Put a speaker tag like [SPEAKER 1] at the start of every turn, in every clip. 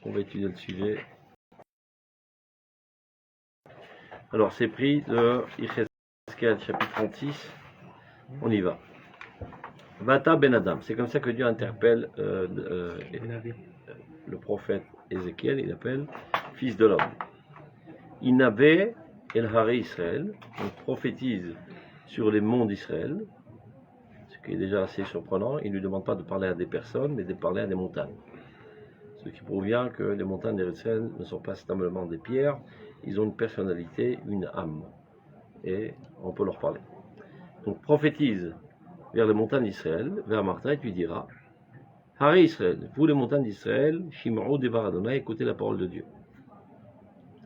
[SPEAKER 1] On va étudier le sujet. Alors, c'est pris de Yechezkel, chapitre 36. On y va. Vata ben Adam. C'est comme ça que Dieu interpelle le prophète Ézéchiel. Il appelle fils de l'homme. Inavé el Haré Israël. On prophétise sur les monts d'Israël. Ce qui est déjà assez surprenant. Il ne lui demande pas de parler à des personnes, mais de parler à des montagnes. Ce qui provient que les montagnes d'Israël ne sont pas simplement des pierres, ils ont une personnalité, une âme. Et on peut leur parler. Donc prophétise vers les montagnes d'Israël, vers Martha, et tu diras Haré Israël, vous les montagnes d'Israël, Shim'ou Devar Adonai, écoutez la parole de Dieu.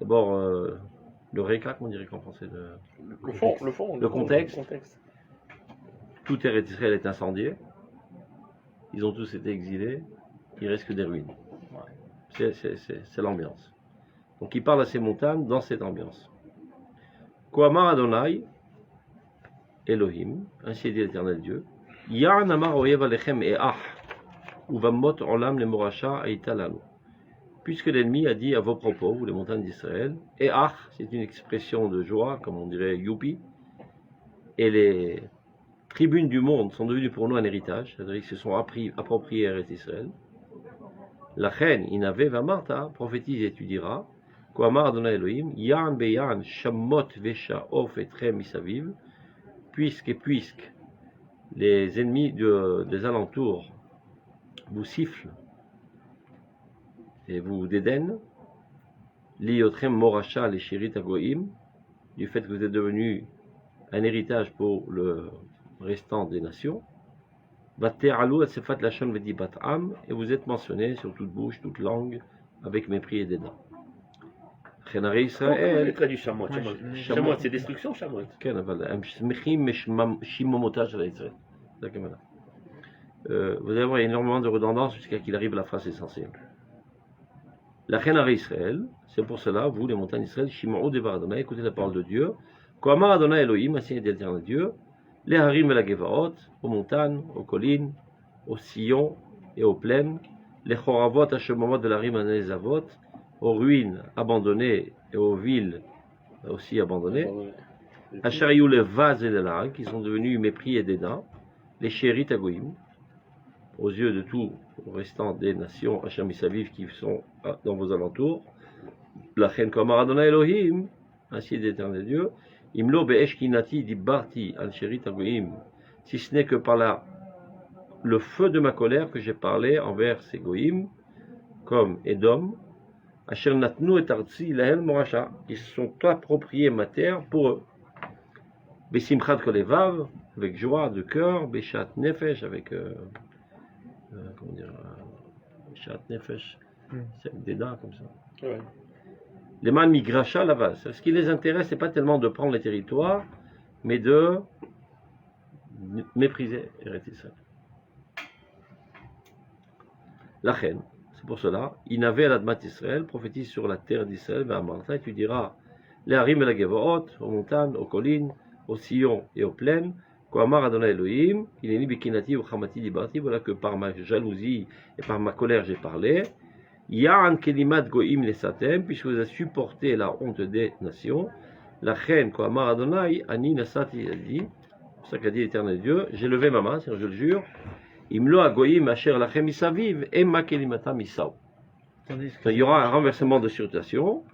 [SPEAKER 1] D'abord, le récap, on dirait qu'en français. Le contexte. Tout Eretz Israël est incendié. Ils ont tous été exilés. Il reste que des ruines. C'est l'ambiance. Donc il parle à ces montagnes dans cette ambiance. Koamar Adonai, Elohim, ainsi dit l'Éternel Dieu, Ya'an amar oyev alechem e'ach, uvamot olam le moracha aitalanu. Puisque l'ennemi a dit à vos propos, vous les montagnes d'Israël, e'ach, c'est une expression de joie, comme on dirait youpi, et les tribunes du monde sont devenues pour nous un héritage, c'est-à-dire qu'ils se sont appropriés à Israël. La reine Inavé va Martha, prophétise et tu diras, Koamar Adonai Elohim, Yan beyan shamot vesha of etrem isaviv, puisque les ennemis des alentours vous sifflent et vous dédaignent, liotrem moracha les shirit agoim, du fait que vous êtes devenus un héritage pour le restant des nations, et vous êtes mentionné sur toute bouche, toute langue, avec mépris et dédain.
[SPEAKER 2] Israël. Traduit Shamot. Shamot, c'est destruction, Shamot.
[SPEAKER 1] Vous allez voir énormément de redondance jusqu'à qu'il arrive à la phrase essentielle. La Chénaré Israël, c'est pour cela, vous, les montagnes d'Israël, Shim'ou Devar Adonai, écoutez la parole de Dieu. Koamar Adonai Elohim, ainsi dit l'Éternel Dieu, les harim et la Gevaot, aux montagnes, aux collines, aux sillons et aux plaines, les choravot, hachemamot de la rime les avot, aux ruines abandonnées et aux villes aussi abandonnées, hachariou les vases et les lacs, qui sont devenus mépris et dédain, les chérit agoïm, aux yeux de tout le restant des nations hachamisaviv qui sont dans vos alentours, la chen kamar Adonai Elohim, ainsi dit l'Éternel Dieu, Imlo be'eshkinati dibarti al sherit agoim, si ce n'est que par le feu de ma colère que j'ai parlé envers ces goïm, comme Edom, asher natnu et artsi lahel moracha, qui se sont appropriés ma terre pour eux. Besimchat kolevav, avec joie de cœur, beshat nefesh, avec comment dire, beshat nefesh, c'est avec des dents comme ça. Ouais. Les man migracha la ce qui les intéresse, c'est pas tellement de prendre les territoires, mais de mépriser Eretz Israël. La reine, c'est pour cela, Inavé al admat Israël, prophétise sur la terre d'Israël, vers Martha, et tu diras, les harim et la gevaot, aux montagnes, aux collines, aux sillons et aux plaines, Koamar Adonai Elohim, il est ni bikinati ou chamati dibarti, voilà que par ma jalousie et par ma colère j'ai parlé. Ya'an kelimat goïm lesatem, puisque vous avez supporté la honte des nations. La reine, Koamar Adonai, ani nasati, il dit, c'est pour ça qu'a dit l'Éternel Dieu, j'ai levé ma main, c'est-à-dire je le jure, imlo agoïm asher lachem isaviv, emma kelimata misav. Il y aura un renversement de situation,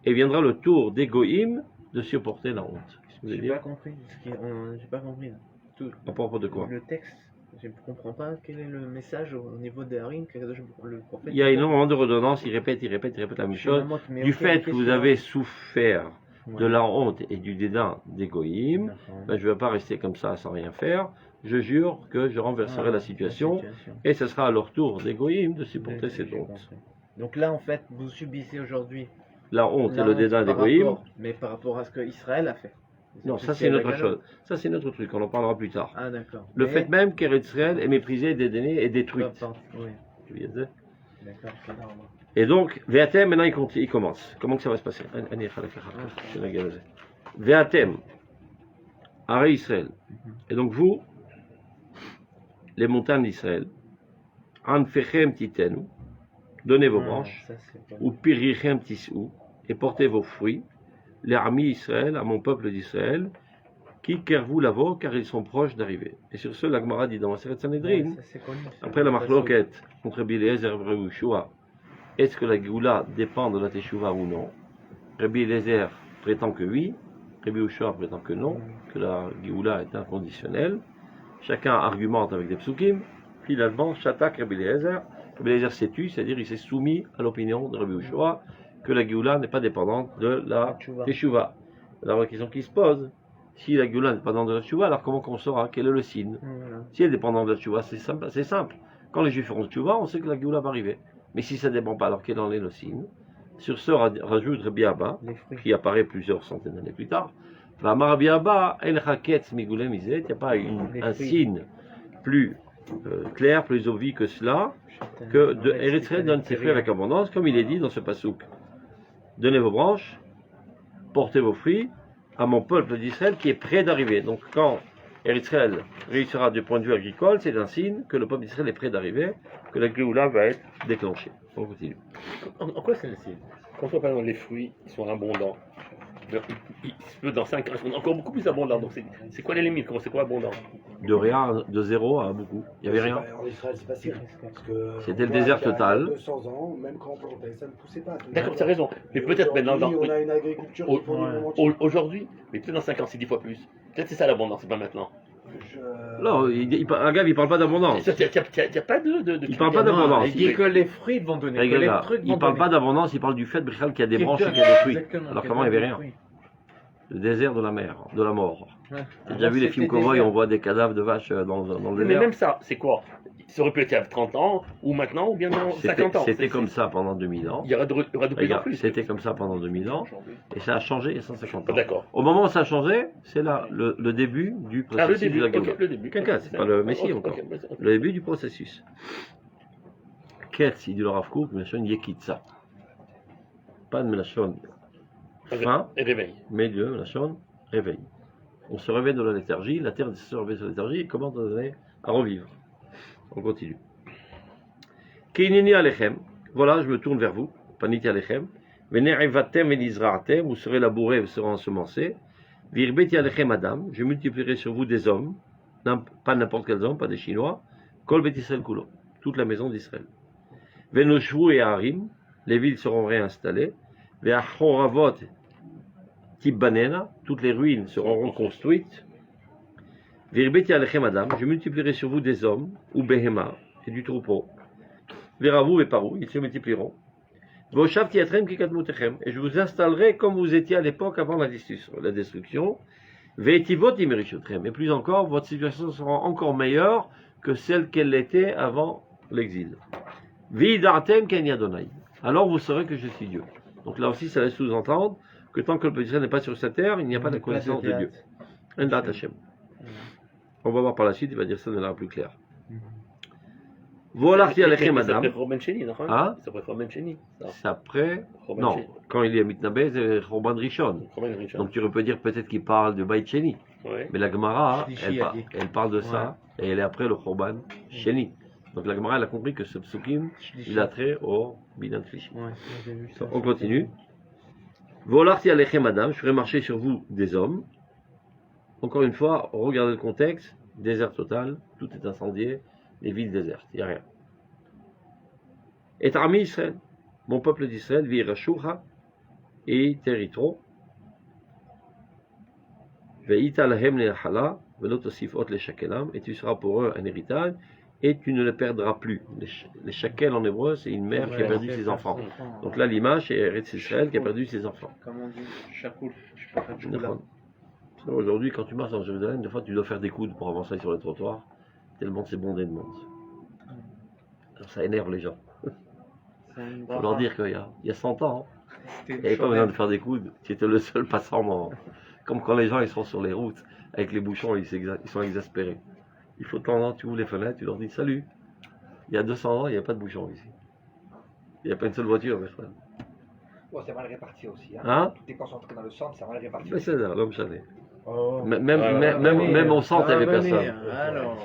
[SPEAKER 1] et viendra le tour des goïm de supporter la honte.
[SPEAKER 3] J'ai pas compris. J'ai pas compris. Tout.
[SPEAKER 1] À propos de quoi?
[SPEAKER 3] Le texte. Je ne comprends pas quel est le message au niveau des harim que le prophète.
[SPEAKER 1] Il y a énormément de redondances, il répète la même chose. Du fait que vous avez souffert de la honte et du dédain des goïm, ben je ne vais pas rester comme ça sans rien faire. Je jure que je renverserai la situation et ce sera à leur tour des goïm de supporter cette honte.
[SPEAKER 3] Donc là, en fait, vous subissez aujourd'hui
[SPEAKER 1] la honte et le dédain des goïm.
[SPEAKER 3] Mais par rapport à ce que Israël a fait.
[SPEAKER 1] Non, ça c'est une autre chose. Ça c'est notre truc, on en parlera plus tard.
[SPEAKER 3] Ah d'accord.
[SPEAKER 1] Le fait même qu'Eretz Israël est méprisé, dédaigné et détruite.
[SPEAKER 3] Oui. D'accord.
[SPEAKER 1] Et donc, Ve'atem, maintenant il commence. Comment que ça va se passer? Ve'atem, Haré Israël. Et donc vous, les montagnes d'Israël, Anfechem titenu, donnez vos
[SPEAKER 3] Ah,
[SPEAKER 1] branches,
[SPEAKER 3] ça, c'est pas-
[SPEAKER 1] ou pirirem tisou, et portez vos fruits, les armis Israël, à mon peuple d'Israël, qui kervou lavo, car ils sont proches d'arriver. Et sur ce, la Gemara dit dans Maseret
[SPEAKER 3] Ouais,
[SPEAKER 1] Sanhedrin,
[SPEAKER 3] ça, c'est connu, ça.
[SPEAKER 1] après la
[SPEAKER 3] Ça,
[SPEAKER 1] marloquette entre Rabbi Eliezer et Rabbi Yehoshua, est-ce que la Géoula dépend de la Teshuvah ou non? Rabbi Eliezer prétend que oui, Rabbi Yehoshua prétend que non, que la Géoula est inconditionnelle. Chacun argumente avec des psukim. Finalement, Shatak Rabbi Eliezer. Rabbi Eliezer s'est tu, c'est-à-dire il s'est soumis à l'opinion de Rabbi Yehoshua que la Géoula n'est pas dépendante de la
[SPEAKER 3] Teshuvah.
[SPEAKER 1] Teshuvah. Alors la question qui se pose, si la Géoula n'est pas dépendante de la Teshuvah, alors comment qu'on saura quel est le signe?
[SPEAKER 3] Voilà.
[SPEAKER 1] Si elle est dépendante de la Teshuvah, c'est simple, c'est simple. Quand les Juifs feront Teshuvah, on sait que la Géoula va arriver. Mais si ça ne dépend pas, alors quel en est le signe? Sur ce, rajoute Rabbi Abba,
[SPEAKER 3] Les fruits.
[SPEAKER 1] qui apparaît plusieurs centaines d'années plus tard. Rabbi Abba, El Haketz Migulem Mizet, il n'y a pas
[SPEAKER 3] Les
[SPEAKER 1] un
[SPEAKER 3] fruits.
[SPEAKER 1] signe plus clair, plus obvi que cela,
[SPEAKER 3] Chacun-
[SPEAKER 1] que de
[SPEAKER 3] Ouais, c'est
[SPEAKER 1] Eretz Israël donne ses fruits avec abondance, comme il est dit dans ce passouk. Donnez vos branches, portez vos fruits à mon peuple d'Israël qui est prêt d'arriver. Donc quand Eretz Israël réussira du point de vue agricole, c'est un signe que le peuple d'Israël est prêt d'arriver, que la Géoula va être déclenchée. On continue.
[SPEAKER 2] En quoi c'est le signe? Quand on voit par exemple les fruits, ils sont abondants. Dans 5 ans, ils sont encore beaucoup plus abondants. Donc c'est quoi les limites? C'est quoi abondant?
[SPEAKER 1] De rien, de zéro à beaucoup. Il n'y avait rien.
[SPEAKER 4] En Israël, c'est facile. Parce que
[SPEAKER 1] C'était le
[SPEAKER 4] on voit
[SPEAKER 1] désert
[SPEAKER 4] qu'il y a
[SPEAKER 1] total.
[SPEAKER 4] 200 ans, même quand on plantait, ça ne poussait pas.
[SPEAKER 2] D'accord, tu as raison. Mais peut-être maintenant,
[SPEAKER 4] Aujourd'hui, on a une agriculture qui fournit le monde entier.
[SPEAKER 2] aujourd'hui, mais peut-être dans 5 ans, c'est 10 fois plus. Peut-être c'est ça l'abondance, c'est pas maintenant.
[SPEAKER 1] Non, un gars, il parle pas d'abondance.
[SPEAKER 2] Il n'y a pas de
[SPEAKER 1] Il parle pas d'abondance.
[SPEAKER 3] Il dit que les fruits vont donner. Que les
[SPEAKER 1] Regarde,
[SPEAKER 3] trucs
[SPEAKER 1] il
[SPEAKER 3] vont
[SPEAKER 1] parle
[SPEAKER 3] donner.
[SPEAKER 1] pas d'abondance, il parle du fait Brichal, qu'il y a des
[SPEAKER 3] Qu'il
[SPEAKER 1] branches et
[SPEAKER 3] donne,
[SPEAKER 1] qu'il y a des fruits.
[SPEAKER 3] exactement,
[SPEAKER 1] Alors
[SPEAKER 3] qu'il
[SPEAKER 1] comment il n'y
[SPEAKER 3] donne
[SPEAKER 1] avait
[SPEAKER 3] des
[SPEAKER 1] rien?
[SPEAKER 3] fruits.
[SPEAKER 1] Le désert de la mer, de la mort.
[SPEAKER 3] Ouais.
[SPEAKER 1] T'as déjà vu les films
[SPEAKER 3] C'était
[SPEAKER 1] cowboys,
[SPEAKER 3] désert.
[SPEAKER 1] on voit des cadavres de vaches dans le
[SPEAKER 2] Mais
[SPEAKER 1] désert?
[SPEAKER 2] même ça, c'est quoi? Ça aurait pu être il y a 30 ans, ou maintenant, ou bien dans 50 ans.
[SPEAKER 1] C'était comme ça pendant 2000 ans.
[SPEAKER 2] Il y aura de plus en
[SPEAKER 1] Regarde,
[SPEAKER 2] plus.
[SPEAKER 1] c'était comme ça pendant 2000 ans, et ça a changé il y a 150 ans.
[SPEAKER 2] D'accord.
[SPEAKER 1] Au moment où ça a changé, c'est là le début du
[SPEAKER 2] Ah, le
[SPEAKER 1] processus
[SPEAKER 2] début,
[SPEAKER 1] de la Géoula.
[SPEAKER 2] ok, le début.
[SPEAKER 1] Quelqu'un, c'est pas le Messie
[SPEAKER 2] Ok,
[SPEAKER 1] encore.
[SPEAKER 2] ok, ok.
[SPEAKER 1] Le début du processus. Ketz, il dit le Rav Kook, Melachon Yekitsa. Pas de Melachon fin,
[SPEAKER 2] Et réveil.
[SPEAKER 1] mais de Melachon réveil. On se réveille de la léthargie, la terre se réveille de la léthargie et commence à revivre. On continue. Keinini alechem, voilà, je me tourne vers vous, paniti alechem, venerevatem venizraatem, vous serez labourés, vous serez ensemencés, virbeti alechem adam, je multiplierai sur vous des hommes, pas n'importe quels hommes, pas des Chinois, kol bet Israël kulo, toute la maison d'Israël. Venoshvu et harim, les villes seront réinstallées, veachoravot tibbanena, toutes les ruines seront reconstruites, virbeti alechem adam, je multiplierai sur vous des hommes, ou behema, et du troupeau, Véravou et parou, ils se multiplieront. Voshav tiatrem kikatmutechem, et je vous installerai comme vous étiez à l'époque avant la destruction. Veetivot imerichotrem, et plus encore, votre situation sera encore meilleure que celle qu'elle était avant l'exil. Vidartem ken yadonai, alors vous saurez que je suis Dieu. Donc là aussi, ça laisse sous-entendre que tant que le peuple d'Israël n'est pas sur sa terre, il n'y a pas de connaissance de Dieu. Endat Hashem. On va voir par la suite, il va dire ça de manière plus claire. Volachti alechem
[SPEAKER 2] Ça
[SPEAKER 1] adam.
[SPEAKER 2] s'appelle Roben Sheni, non?
[SPEAKER 1] Ah?
[SPEAKER 2] Ça s'appelle Roben Sheni.
[SPEAKER 1] C'est après.
[SPEAKER 2] Roben
[SPEAKER 1] Non,
[SPEAKER 2] Sheni.
[SPEAKER 1] quand il est à Mitnabé, c'est Roban Rishon.
[SPEAKER 2] Roben Richard.
[SPEAKER 1] Donc tu peux dire peut-être qu'il parle de Beit Sheni.
[SPEAKER 2] Ouais.
[SPEAKER 1] Mais la Gemara,
[SPEAKER 3] Shlishi a dit.
[SPEAKER 1] elle parle de ça, et elle est après le Roban Sheni. Donc la Gemara, elle a compris que ce psukim, il a trait au Binan Shlishi.
[SPEAKER 3] Ouais, j'ai vu ça.
[SPEAKER 1] On continue. Volachti alechem adam, je ferai marcher sur vous des hommes. Encore une fois, regardez le contexte, désert total, tout est incendié, les villes désertes, il n'y a rien. Et Armi Israël, mon peuple d'Israël, virashuha, et territro, veita lahem le'achala, velotosif ot leshakelam, et tu seras pour eux un héritage, et tu ne les perdras plus. Les shakels en hébreu, c'est une mère qui a perdu ses enfants. Donc là, l'image, c'est Eretz Israël qui a perdu ses enfants.
[SPEAKER 3] Comme on dit, chakoul. Je sais pas, chakoula.
[SPEAKER 1] Aujourd'hui, quand tu marches dans Jérusalem, des fois tu dois faire des coudes pour avancer sur le trottoir, tellement c'est bondé de monde. Alors, ça énerve les gens. Il faut leur dire qu'il y a 100 ans, il n'y avait pas besoin de faire des coudes, tu étais le seul passant comme quand les gens ils sont sur les routes, avec les bouchons, ils sont exaspérés. Il faut de temps en temps, tu ouvres les fenêtres, tu leur dis salut. Il y a 200 ans, il n'y a pas de bouchons ici. Il n'y a pas une seule voiture, mes frères.
[SPEAKER 5] Ouais, c'est mal réparti aussi. Hein.
[SPEAKER 1] Hein?
[SPEAKER 5] Tout est concentré dans le centre, c'est mal réparti.
[SPEAKER 1] Mais c'est là, l'homme chané.
[SPEAKER 3] Oh.
[SPEAKER 1] Même au centre, il n'y avait personne.
[SPEAKER 3] Alors,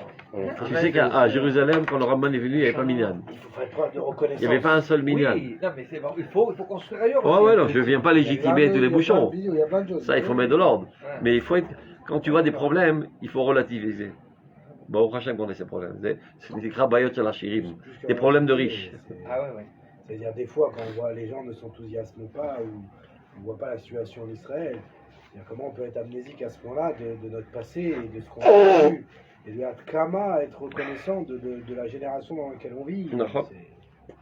[SPEAKER 1] Tu sais qu'à Jérusalem, quand le rabbin est venu, il n'y avait pas minyan.
[SPEAKER 4] Il faut faire preuve de reconnaissance.
[SPEAKER 1] Il n'y avait pas un seul minyan.
[SPEAKER 5] Oui, non, mais c'est bon. Il faut construire ailleurs.
[SPEAKER 1] Ouais,
[SPEAKER 5] aussi.
[SPEAKER 1] ouais, non, je ne viens pas légitimer tous les bouchons.
[SPEAKER 4] Il y a plein de choses.
[SPEAKER 1] Ça, il faut mettre de l'ordre.
[SPEAKER 5] Ouais.
[SPEAKER 1] Mais il faut être, quand tu vois des problèmes, il faut relativiser. Bon, au prochain, on a ces problèmes. C'est des krabayot sur la chirim. Des problèmes de riches.
[SPEAKER 5] Ah ouais, ouais.
[SPEAKER 4] C'est-à-dire des fois quand on voit les gens ne s'enthousiasment pas ou on ne voit pas la situation en Israël, c'est-à-dire comment on peut être amnésique à ce point-là de notre passé et de ce qu'on a vécu. Et de Kama être reconnaissant de la génération dans laquelle on vit.
[SPEAKER 1] D'accord.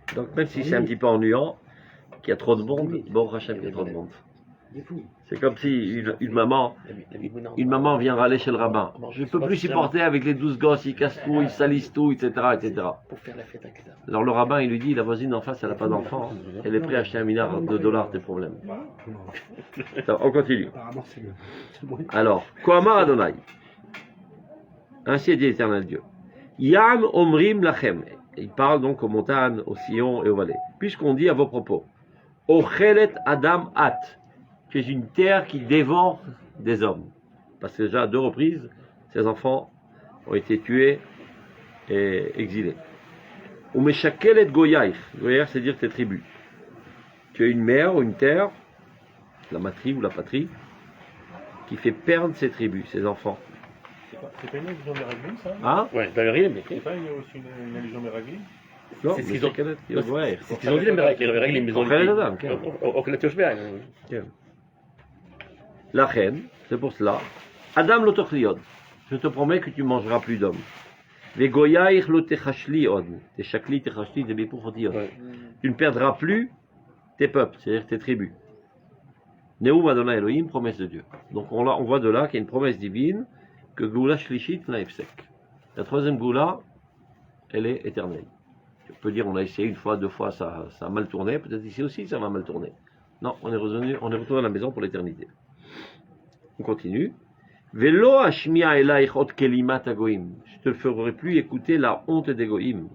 [SPEAKER 4] C'est
[SPEAKER 1] Donc même si c'est un petit peu ennuyant, qu'il y a trop de monde, bon, Rachem, il y a trop de monde.
[SPEAKER 4] des fous.
[SPEAKER 1] C'est comme si une maman vient râler chez le rabbin. Je ne peux plus supporter avec les 12 gosses, ils cassent tout, ils salissent tout, etc., etc.
[SPEAKER 2] Pour faire la fête avec ça.
[SPEAKER 1] Alors le rabbin, il lui dit, la voisine d'en face, elle n'a pas d'enfant, elle est prête à acheter $1 milliard tes problèmes. Attends, on continue.
[SPEAKER 4] Apparemment, c'est le moins.
[SPEAKER 1] Alors, Koama Adonai. Ainsi dit l'Éternel Dieu. Yam Omrim Lachem. Il parle donc aux montagnes, aux sillons et aux vallées. Puisqu'on dit à vos propos, Ochelet Adam At. Tu es une terre qui dévore des hommes. Parce que déjà à 2 reprises, ces enfants ont été tués et exilés. Umeshakelet Goyaïch. Goyaïch, c'est dire tes tribus. Tu as une mer ou une terre, la matrie ou la patrie, qui fait perdre ses tribus, ses enfants.
[SPEAKER 6] C'est pas une allusion méraglée, ça?
[SPEAKER 1] Hein?
[SPEAKER 2] Ouais, t'avais rien, mais
[SPEAKER 6] C'est pas il y a aussi une allusion méraglée?
[SPEAKER 1] Non,
[SPEAKER 2] C'est ce
[SPEAKER 1] mais
[SPEAKER 2] qu'ils ont-
[SPEAKER 1] Shakelet, Goyaïch.
[SPEAKER 2] c'est ce qu'ils ont dit, les Meraglés, les maisons
[SPEAKER 1] Ochelet Adam, כן.
[SPEAKER 2] Ochelet Yoshbein.
[SPEAKER 1] La reine, c'est pour cela. Adam l'otocliod. Je te promets que tu mangeras plus d'hommes. Vegoyaïch l'otechashli od. Techashli, techashli, des bipouchotiot.
[SPEAKER 2] Ouais.
[SPEAKER 1] Tu ne perdras plus tes peuples, c'est-à-dire tes tribus. Neum Adonai Elohim, promesse de Dieu. Donc on voit de là qu'il y a une promesse divine que Goula Shlishit Naefsek. La troisième Goula, elle est éternelle. On peut dire on a essayé une fois, 2 fois, ça a mal tourné. Peut-être ici aussi ça va mal tourner. Non, on est retourné à la maison pour l'éternité. On continue. Velo Hashmia Elaich Ot Kelimat Agoim. Je te ferai plus écouter la honte des Goïm.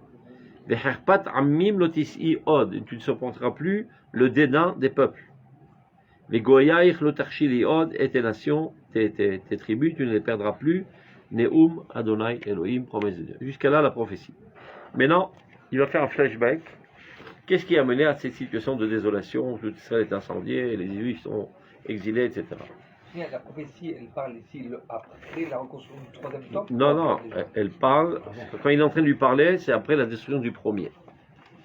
[SPEAKER 1] Veherpat Ammim Lotis'i Od. Tu ne supporteras plus le dédain des peuples. Les Goyaïch Lotarchili Od et tes nations, tes tribus, tu ne les perdras plus. Neum Adonai Elohim, promesse de Dieu. Jusqu'à là la prophétie. Maintenant, il va faire un flashback. Qu'est-ce qui a mené à cette situation de désolation où tout Israël est incendié, les Juifs sont exilés, etc.
[SPEAKER 5] La prophétie, elle parle ici après la reconstruction du 3e temple.
[SPEAKER 1] Non, elle parle, quand il est en train de lui parler, c'est après la destruction du premier.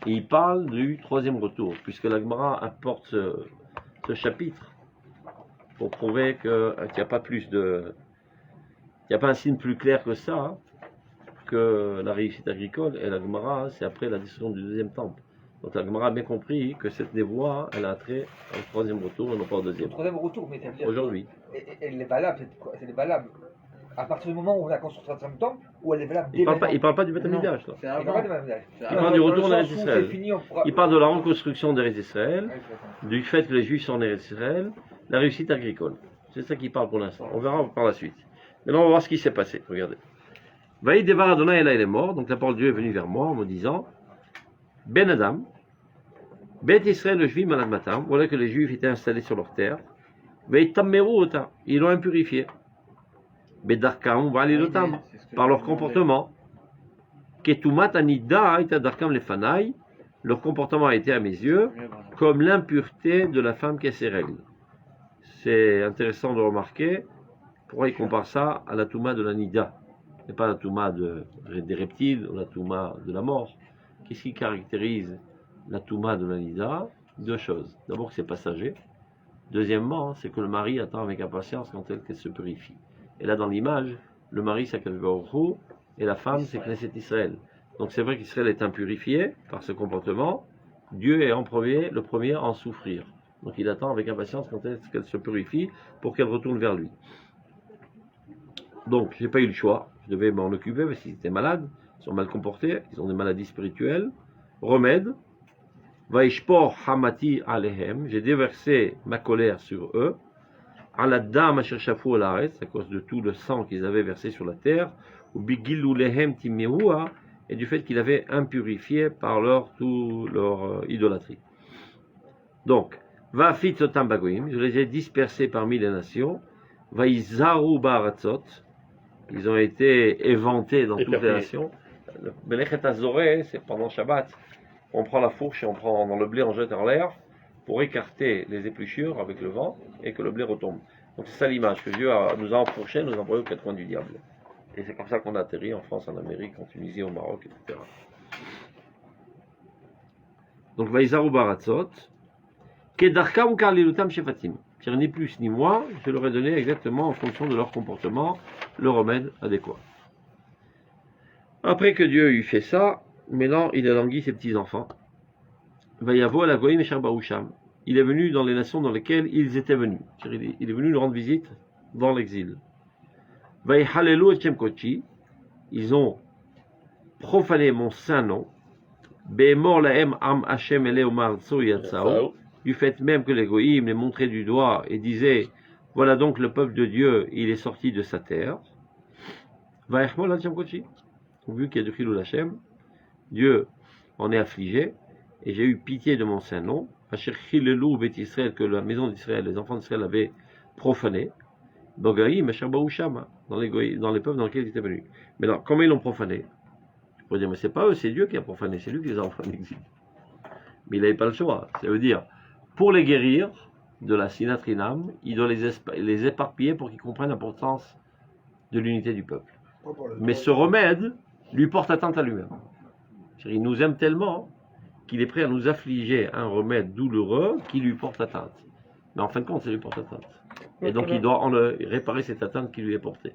[SPEAKER 1] Et il parle du 3e retour, puisque la Gemara apporte ce chapitre pour prouver qu'il n'y a pas plus de... Il n'y a pas un signe plus clair que ça, hein, que la réussite agricole, et la Gemara, c'est après la destruction du 2e temple. Donc la Gemara a bien compris que cette névoie, elle a attrait au 3e retour et non pas au 2e.
[SPEAKER 5] Le 3e retour, mais ça veut dire.
[SPEAKER 1] Aujourd'hui.
[SPEAKER 5] Elle est valable, c'est valable. À partir du moment où on a construit le 3e temple, ou elle est valable dès
[SPEAKER 1] Il
[SPEAKER 5] maintenant.
[SPEAKER 1] ne parle pas du Beth
[SPEAKER 3] Non.
[SPEAKER 1] Amikdash, là.
[SPEAKER 3] C'est
[SPEAKER 5] Il parle
[SPEAKER 3] avant.
[SPEAKER 5] pas de Beth
[SPEAKER 1] Il parle du retour en
[SPEAKER 5] Dans le
[SPEAKER 1] Eretz
[SPEAKER 5] sens où
[SPEAKER 1] Israël.
[SPEAKER 5] c'est fini, on pourra-
[SPEAKER 1] Il parle de la reconstruction d'Eretz Israël,
[SPEAKER 5] Ouais, c'est ça.
[SPEAKER 1] du fait que les Juifs sont en Eretz Israël, la réussite agricole. C'est ça qu'il parle pour l'instant. On verra par la suite. Maintenant, on va voir ce qui s'est passé. Regardez. Vaï Devar Adonai, et là il est mort. Donc la parole de Dieu est venue vers moi en me disant Ben Adam, Bet Israël le Juif malad matam. Voilà que les Juifs étaient installés sur leur terre. Vaï Tammeru ota. Ils l'ont impurifié. Bedarkam valilotam. Par leur comportement. Ketumat anida ita darkam lefanai. Leur comportement a été à mes yeux comme l'impureté de la femme qui a ses règles. C'est intéressant de remarquer pourquoi il compare ça à la touma de la nida, et pas la touma des reptiles ou la touma de la mort. Qu'est-ce qui caractérise la touma de la nida? 2 choses. D'abord que c'est passager. Deuxièmement, c'est que le mari attend avec impatience quand elle se purifie. Et là dans l'image, le mari c'est Akadosh Baruch Hu, et la femme c'est Knesset Israël. Donc c'est vrai qu'Israël est impurifié par ce comportement. Dieu est le premier à en souffrir. Donc il attend avec impatience quand est-ce qu'elle se purifie pour qu'elle retourne vers lui. Donc j'ai pas eu le choix. Je devais m'en occuper parce qu'ils étaient malades, ils sont mal comportés, ils ont des maladies spirituelles. Remède. Vaishpor hamati alehem. J'ai déversé ma colère sur eux. Aladam asher shafu alaretz, à cause de tout le sang qu'ils avaient versé sur la terre. Ou bigilu lehem timehua, et du fait qu'ils avaient impurifié par leur idolâtrie. Donc, va fit bagoim, je les ai dispersés parmi les nations. Vaïzaru baratzot. Ils ont été éventés dans toutes les
[SPEAKER 2] Éparpillés.
[SPEAKER 1] nations. Le Belechet Azoré, c'est pendant Shabbat. On prend la fourche et on prend dans le blé, on jette en l'air pour écarter les épluchures avec le vent et que le blé retombe. Donc c'est ça l'image, que Dieu nous a enfourchés, nous a envoyés aux quatre coins du diable. Et c'est comme ça qu'on a atterri en France, en Amérique, en Tunisie, au Maroc, etc. Donc Vaïzaru baratzot. Kedarkam kalilutam shefatim. C'est-à-dire ni plus ni moins, je leur ai donné exactement en fonction de leur comportement le remède adéquat. Après que Dieu eut fait ça, maintenant il a langui ses petits-enfants. Vayavo à la goïm et Sharbaoucham. Il est venu dans les nations dans lesquelles ils étaient venus. C'est-à-dire, il est venu nous rendre visite dans l'exil. Vayhalelu et Chemkochi. Ils ont profané mon saint nom. Be'emor lahem am Hashem eleomar tso yatsao. Du fait même que les goïms les montraient du doigt et disaient voilà donc le peuple de Dieu, il est sorti de sa terre. Vaïchmol Hashem Kochi. Vu qu'il y a du Chilul Hashem, Dieu en est affligé et j'ai eu pitié de mon saint nom. Asher Chilelu Bet Israël, que la maison d'Israël, les enfants d'Israël avaient profané. Bogaïm Asher Baoucham, dans les peuples dans lesquels ils étaient venus. Mais alors, comment ils l'ont profané? Je pourrais dire, mais c'est pas eux, c'est Dieu qui a profané, c'est lui qui les a envoyés en exil. Mais il n'avait pas le choix. Ça veut dire, pour les guérir de la sinatrinam, il doit les éparpiller pour qu'ils comprennent l'importance de l'unité du peuple. Mais ce remède lui porte atteinte à lui-même. Il nous aime tellement qu'il est prêt à nous affliger un remède douloureux qui lui porte atteinte. Mais en fin de compte, ça lui porte atteinte. Et donc il doit réparer cette atteinte qui lui est portée.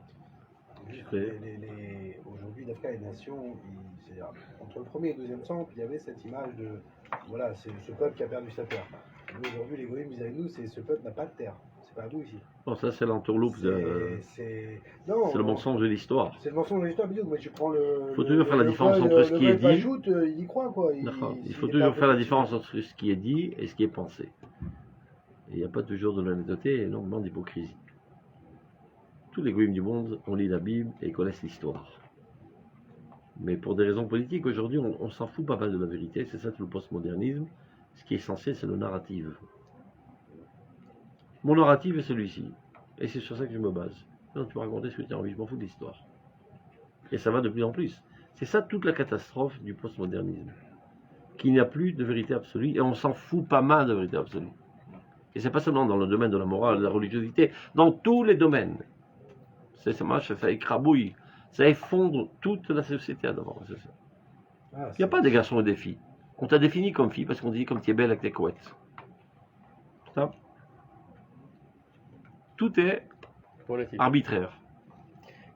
[SPEAKER 4] Aujourd'hui, d'après les nations, c'est-à-dire, entre le premier et le deuxième temple, il y avait cette image de voilà, c'est ce peuple qui a perdu sa terre. Nous, aujourd'hui, les goïms vis-à-vis de nous, c'est ce peuple n'a pas de terre. C'est pas à nous ici.
[SPEAKER 1] Bon, ça c'est l'entourloupe,
[SPEAKER 4] c'est
[SPEAKER 1] le mensonge de l'histoire.
[SPEAKER 4] C'est le mensonge de l'histoire, mais tu prends le.
[SPEAKER 1] Il faut toujours faire la différence entre ce qui est dit.
[SPEAKER 4] Il y croit quoi.
[SPEAKER 1] Il faut toujours faire la différence entre ce qui est dit et ce qui est pensé. Et il n'y a pas toujours de l'honnêteté et énormément d'hypocrisie. Tous les goïms du monde ont lu la Bible et connaissent l'histoire. Mais pour des raisons politiques, aujourd'hui, on s'en fout pas mal de la vérité. C'est ça tout le postmodernisme. Ce qui est essentiel, c'est le narratif. Mon narratif est celui-ci. Et c'est sur ça que je me base. Non, tu peux raconter ce que tu as envie, je m'en fous de l'histoire. Et ça va de plus en plus. C'est ça toute la catastrophe du postmodernisme. Qu'il n'y a plus de vérité absolue, et on s'en fout pas mal de vérité absolue. Et c'est pas seulement dans le domaine de la morale, de la religiosité, dans tous les domaines. Ça écrabouille, ça effondre toute la société à d'abord. Il n'y a pas de garçons et des filles. On t'a défini comme fille parce qu'on dit comme tu es belle avec tes couettes. Ça. Tout est arbitraire.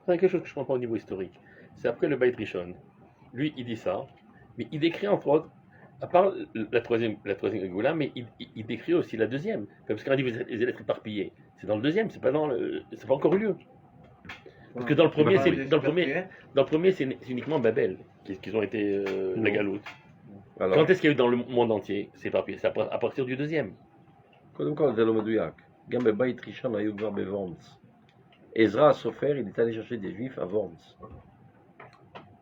[SPEAKER 2] C'est quelque chose que je ne comprends pas au niveau historique. C'est après le Beit Rishon. Lui, il dit ça, mais il décrit entre autres, à part la troisième Géoula, mais il décrit aussi la deuxième. Parce qu'il a dit vous allez être éparpillés. C'est dans le deuxième, c'est pas encore eu lieu. Parce que dans le premier, c'est uniquement Babel qu'ils ont été la galoute.
[SPEAKER 1] Alors,
[SPEAKER 2] Quand est-ce qu'il y a eu dans le monde entier? C'est éparpillé. C'est à partir du deuxième.
[SPEAKER 1] קודם כל זה לא מדויק. גם בבית ראשון היו כבר בוורמס. עזרא הסופר, il est allé chercher des juifs à Worms.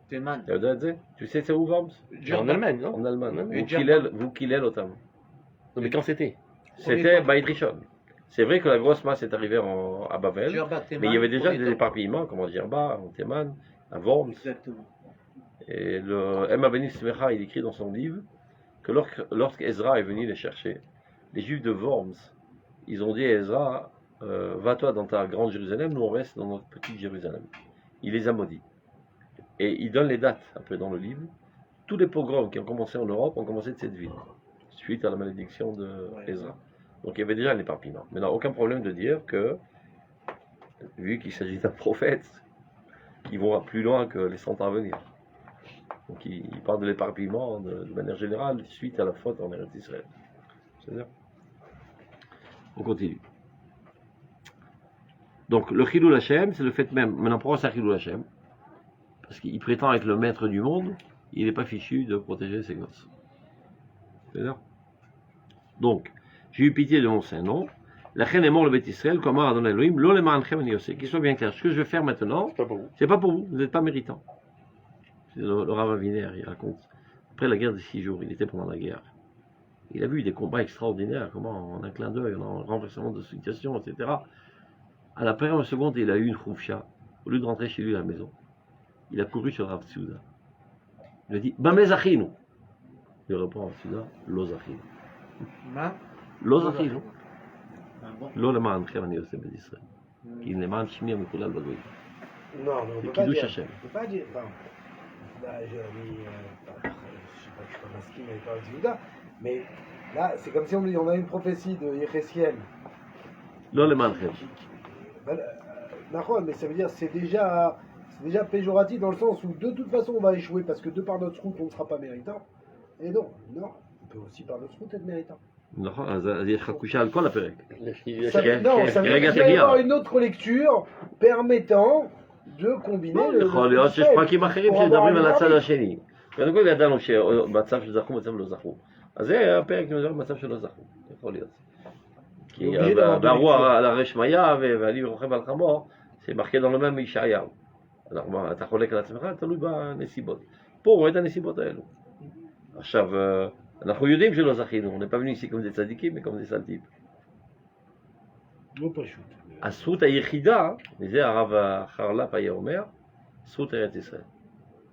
[SPEAKER 3] Tillman.
[SPEAKER 1] אתה יודע את זה? Tu sais c'est où Worms?
[SPEAKER 2] En Allemagne, non?
[SPEAKER 1] En Allemagne.
[SPEAKER 3] Et
[SPEAKER 1] vous קילל אותם.
[SPEAKER 2] Non, mais quand c'était?
[SPEAKER 1] C'était Beit Rishon. C'est vrai que la grosse masse est arrivée à Babel, mais il y avait déjà des éparpillements, comme en Djerba, en Théman, à Worms.
[SPEAKER 3] Exactement.
[SPEAKER 1] Et le Emma Benis Smecha, il écrit dans son livre que lorsqu'Ezra est venu les chercher, les juifs de Worms, ils ont dit à Ezra, va-toi dans ta grande Jérusalem, nous on reste dans notre petite Jérusalem. Il les a maudits. Et il donne les dates, après dans le livre. Tous les pogroms qui ont commencé en Europe ont commencé de cette ville, suite à la malédiction de Ezra. Donc il y avait déjà un éparpillement. Mais aucun problème de dire que, vu qu'il s'agit d'un prophète, qui va plus loin que les 100 ans à venir. Donc il parle de l'éparpillement de manière générale suite à la faute en Eretz Israël. C'est-à-dire, on continue. Donc le Chilul Hashem, c'est le fait même. Maintenant pourquoi c'est un Chilul Hashem? Parce qu'il prétend être le maître du monde, il n'est pas fichu de protéger ses gosses. C'est-à-dire, donc, j'ai eu pitié de mon saint nom. La reine est mort le Beth Israël, comme Adonai Elohim, lo le ma'anchem ani oseh. Qu'il soit bien clair. Ce que je vais faire maintenant,
[SPEAKER 2] C'est pas pour vous.
[SPEAKER 1] c'est pas pour vous, vous n'êtes pas méritant. Le Rav Aviner, il raconte. Après la guerre des 6 jours, il était pendant la guerre. Il a vu des combats extraordinaires, comment en un clin d'œil, en un renversement de situation, etc. À la première seconde, il a eu une khoufcha. Au lieu de rentrer chez lui à la maison, il a couru sur Rav Tsouda. Il a dit Bamé Zachinu. Il répond à Rav Tsouda Lo Zachinu.
[SPEAKER 3] Ma
[SPEAKER 1] Lo Zachinu.
[SPEAKER 3] Ah bon
[SPEAKER 1] לא למען חם אני עושה בישראל, כי למען שמי המקולל בגויים.
[SPEAKER 4] Non, mais on
[SPEAKER 1] Le
[SPEAKER 4] peut pas
[SPEAKER 1] Kiddush
[SPEAKER 4] dire.
[SPEAKER 1] Hashem.
[SPEAKER 4] On peut pas dire. Enfin, là, j'ai mis. Je sais pas, je suis pas masqué, mais pas Zouda. Mais là, c'est comme si on a une prophétie de Yéhésiel.
[SPEAKER 1] לא למען חם.
[SPEAKER 4] Nahon, mais ça veut dire c'est déjà péjoratif dans le sens où de toute façon on va échouer parce que de par notre route on ne sera pas méritant. Et non, on peut aussi par notre route être méritant.
[SPEAKER 1] נכון, אז יש לך קושה על כל הפרק.
[SPEAKER 4] Ça, non, ça veut dire qu'il va y avoir une autre lecture permettant de combiner le.
[SPEAKER 1] יכול להיות שיש פרקים אחרים שמדברים על הצד השני. קודם כל ידענו שבמצב שזכו, מצב לא זכו. אז זה הפרק שמדבר על מצב שלא זכו. יכול להיות. כי ברוח על הרשמיה ואני רוכב על חמור, זה marqué dans le même ישעיהו. אתה חולק על עצמך, תלוי בנסיבות. פה רואה את הנסיבות האלו. עכשיו, אנחנו יודעים שלא זכינו, on n'est pas venu ici comme des tzadikim, mais comme des sales types.
[SPEAKER 4] לא פשוט.
[SPEAKER 1] הזכות היחידה, וזה הרב החרל"פ היה אומר, זכות ארץ ישראל.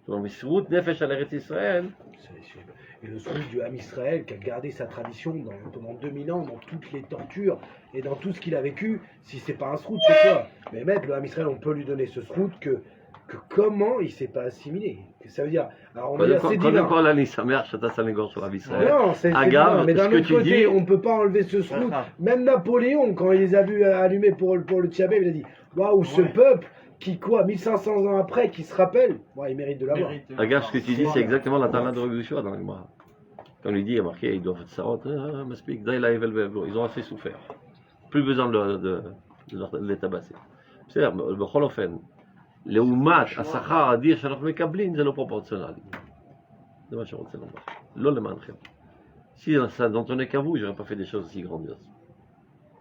[SPEAKER 1] זאת אומרת, מסירות נפש על ארץ ישראל,
[SPEAKER 4] Et le souhait du Ham Israël qui a gardé sa tradition pendant 2000 ans, dans toutes les tortures et dans tout ce qu'il a vécu, si c'est pas un srout, c'est quoi? Mais mettre le Ham Israël, on peut lui donner ce srout que comment il s'est pas assimilé. Ça veut dire, alors on dit c'est
[SPEAKER 1] קודם
[SPEAKER 4] divin.
[SPEAKER 1] כל אני שמח שאתה סנגור של רב ישראל.
[SPEAKER 4] Non, c'est
[SPEAKER 1] Agave,
[SPEAKER 4] divin, mais d'un
[SPEAKER 1] ce que
[SPEAKER 4] autre
[SPEAKER 1] tu
[SPEAKER 4] côté,
[SPEAKER 1] dis-
[SPEAKER 4] on peut pas enlever ce srout. Même Napoléon, quand il les a vus allumer pour le Tchabé, il a dit, waouh, ce peuple qui quoi, 1500 ans après, qui se rappelle, il mérite de l'avoir.
[SPEAKER 1] Regarde ce que tu dis, c'est exactement la Tana de Rabbi Yehoshua dans l'Agmara. Quand on lui dit, il y a marqué, ils doivent faire sarot, m'explique, ils ont assez souffert. Plus besoin de les tabasser. C'est-à-dire, בכל אופן, לעומת השכר האדיר שאנחנו מקבלים, זה לא פרופורציונלי. זה מה שרוצה לומר. לא למענכם. Si ça n'en tenait qu'à vous, j'aurais pas fait des choses aussi grandioses.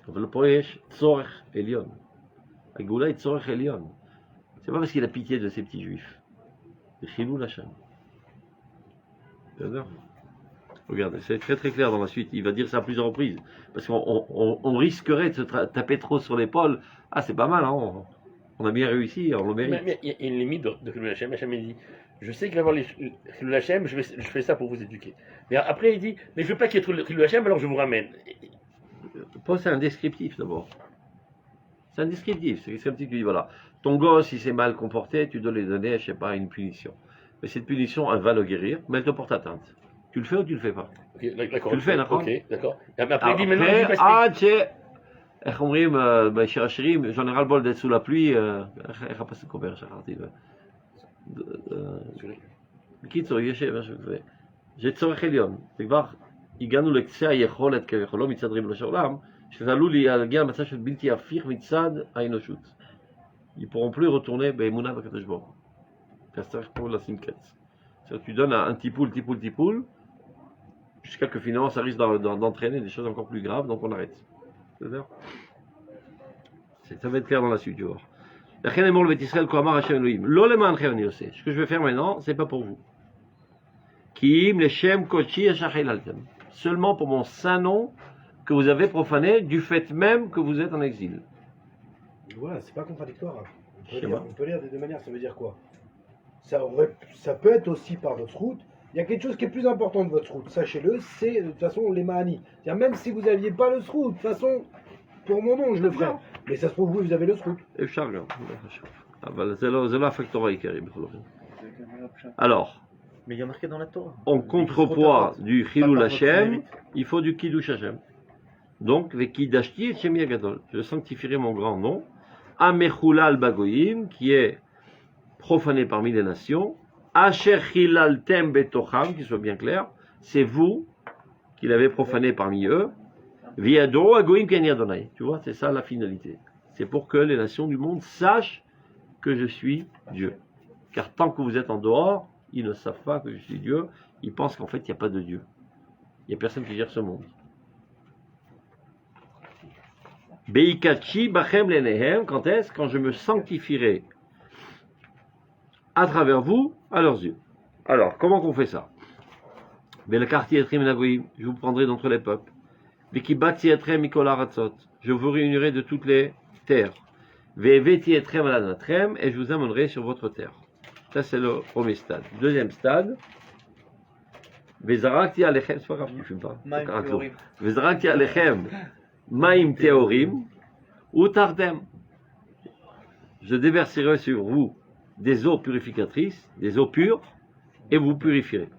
[SPEAKER 1] אבל פה יש צורך עליון. הגאולה היא צורך עליון. C'est pas parce qu'il a pitié de ces petits juifs. C'est חילול השם. D'accord? Regardez, c'est très très clair dans la suite. Il va dire ça à plusieurs reprises. Parce qu'on risquerait de se taper trop sur l'épaule. Ah, c'est pas mal, hein? On a bien réussi, on le mérite.
[SPEAKER 2] Mais il y a une limite de Chilul Hashem. Hashem il dit, je sais qu'il va y avoir les Chilul Hashem, je fais ça pour vous éduquer. Mais après il dit, mais je veux pas qu'il y ait Chilul Hashem, alors je vous ramène.
[SPEAKER 1] C'est un descriptif d'abord. C'est un descriptif. C'est comme si tu dis, voilà, ton gosse il s'est mal comporté, tu dois lui donner, je sais pas, une punition. Mais cette punition, elle va le guérir, mais elle te porte atteinte. Tu le fais ou tu le fais pas?
[SPEAKER 2] Okay, d'accord.
[SPEAKER 1] Tu le fais, d'accord?
[SPEAKER 2] Ok, d'accord. Et après il dit, maintenant je passe.
[SPEAKER 1] עד ש... איך אומרים בשיר השירים, j'en ai ras le bol d'être sous la pluie, איך הפסוק אומר, שכחתי. בקיצור, יש משהו כזה. זה צורך עליון. זה כבר הגענו לקצה היכולת כביכול, לא מצד ריבונו של עולם, שזה עלול להגיע למצב של בלתי הפיך מצד האנושות. Ils ne pourront plus retourner באמונה בקדוש ברוך הוא. אז צריך פה לשים קץ. Tu donnes un tipoul, jusqu'à que finalement ça risque d'entraîner des choses encore plus graves, donc on arrête. C'est-à-dire, ça va être clair dans la suite du voir. Ce que je vais faire maintenant, c'est pas pour vous. Seulement pour mon saint nom que vous avez profané du fait même que vous êtes en exil.
[SPEAKER 4] Voilà, c'est pas contradictoire.
[SPEAKER 1] Chez moi.
[SPEAKER 4] On peut lire de deux manières, ça veut dire quoi? Ça peut être aussi par votre route. Il y a quelque chose qui est plus important de votre route, sachez-le, c'est de toute façon les Mahani. C'est-à-dire même si vous n'aviez pas le srout, de toute façon, pour mon nom je le ferai. Mais ça se trouve vous avez le srout.
[SPEAKER 1] אפשר גם, אבל זה לא הפקטור העיקרי בכל אופן. Alors,
[SPEAKER 3] Mais il y a marqué dans la Torah.
[SPEAKER 1] en contrepoids du Chilul Hashem, il faut du Kiddush Hashem. Donc, Vekidashti et Shemi Agadol, je sanctifierai mon grand nom, Amechulal Bagoyim, qui est profané parmi les nations, Asher Chilaltem Betocham, qu'il soit bien clair, c'est vous qui l'avez profané parmi eux, Viadro Agoyim Keni Adonai. Tu vois, c'est ça la finalité. C'est pour que les nations du monde sachent que je suis Dieu. Car tant que vous êtes en dehors, ils ne savent pas que je suis Dieu, ils pensent qu'en fait il n'y a pas de Dieu. Il n'y a personne qui gère ce monde. Beikachi Bachem Lenehem, quand est-ce? Quand je me sanctifierai à travers vous, à leurs yeux. Alors, comment qu'on fait ça? Je vous prendrai d'entre les peuples. Je vous réunirai de toutes les terres. Ve'eveti etrem ala natrem, et je vous amènerai sur votre terre. Ça, c'est le premier stade. Deuxième stade. Vezarakti alechem, c'est pas grave, tu fumes pas.
[SPEAKER 3] Maim
[SPEAKER 1] Ah,
[SPEAKER 3] Teorim.
[SPEAKER 1] Vezarakti alechem, maim teorim, ou tardem. Je déverserai sur vous des eaux purificatrices, des eaux pures, et vous purifierez.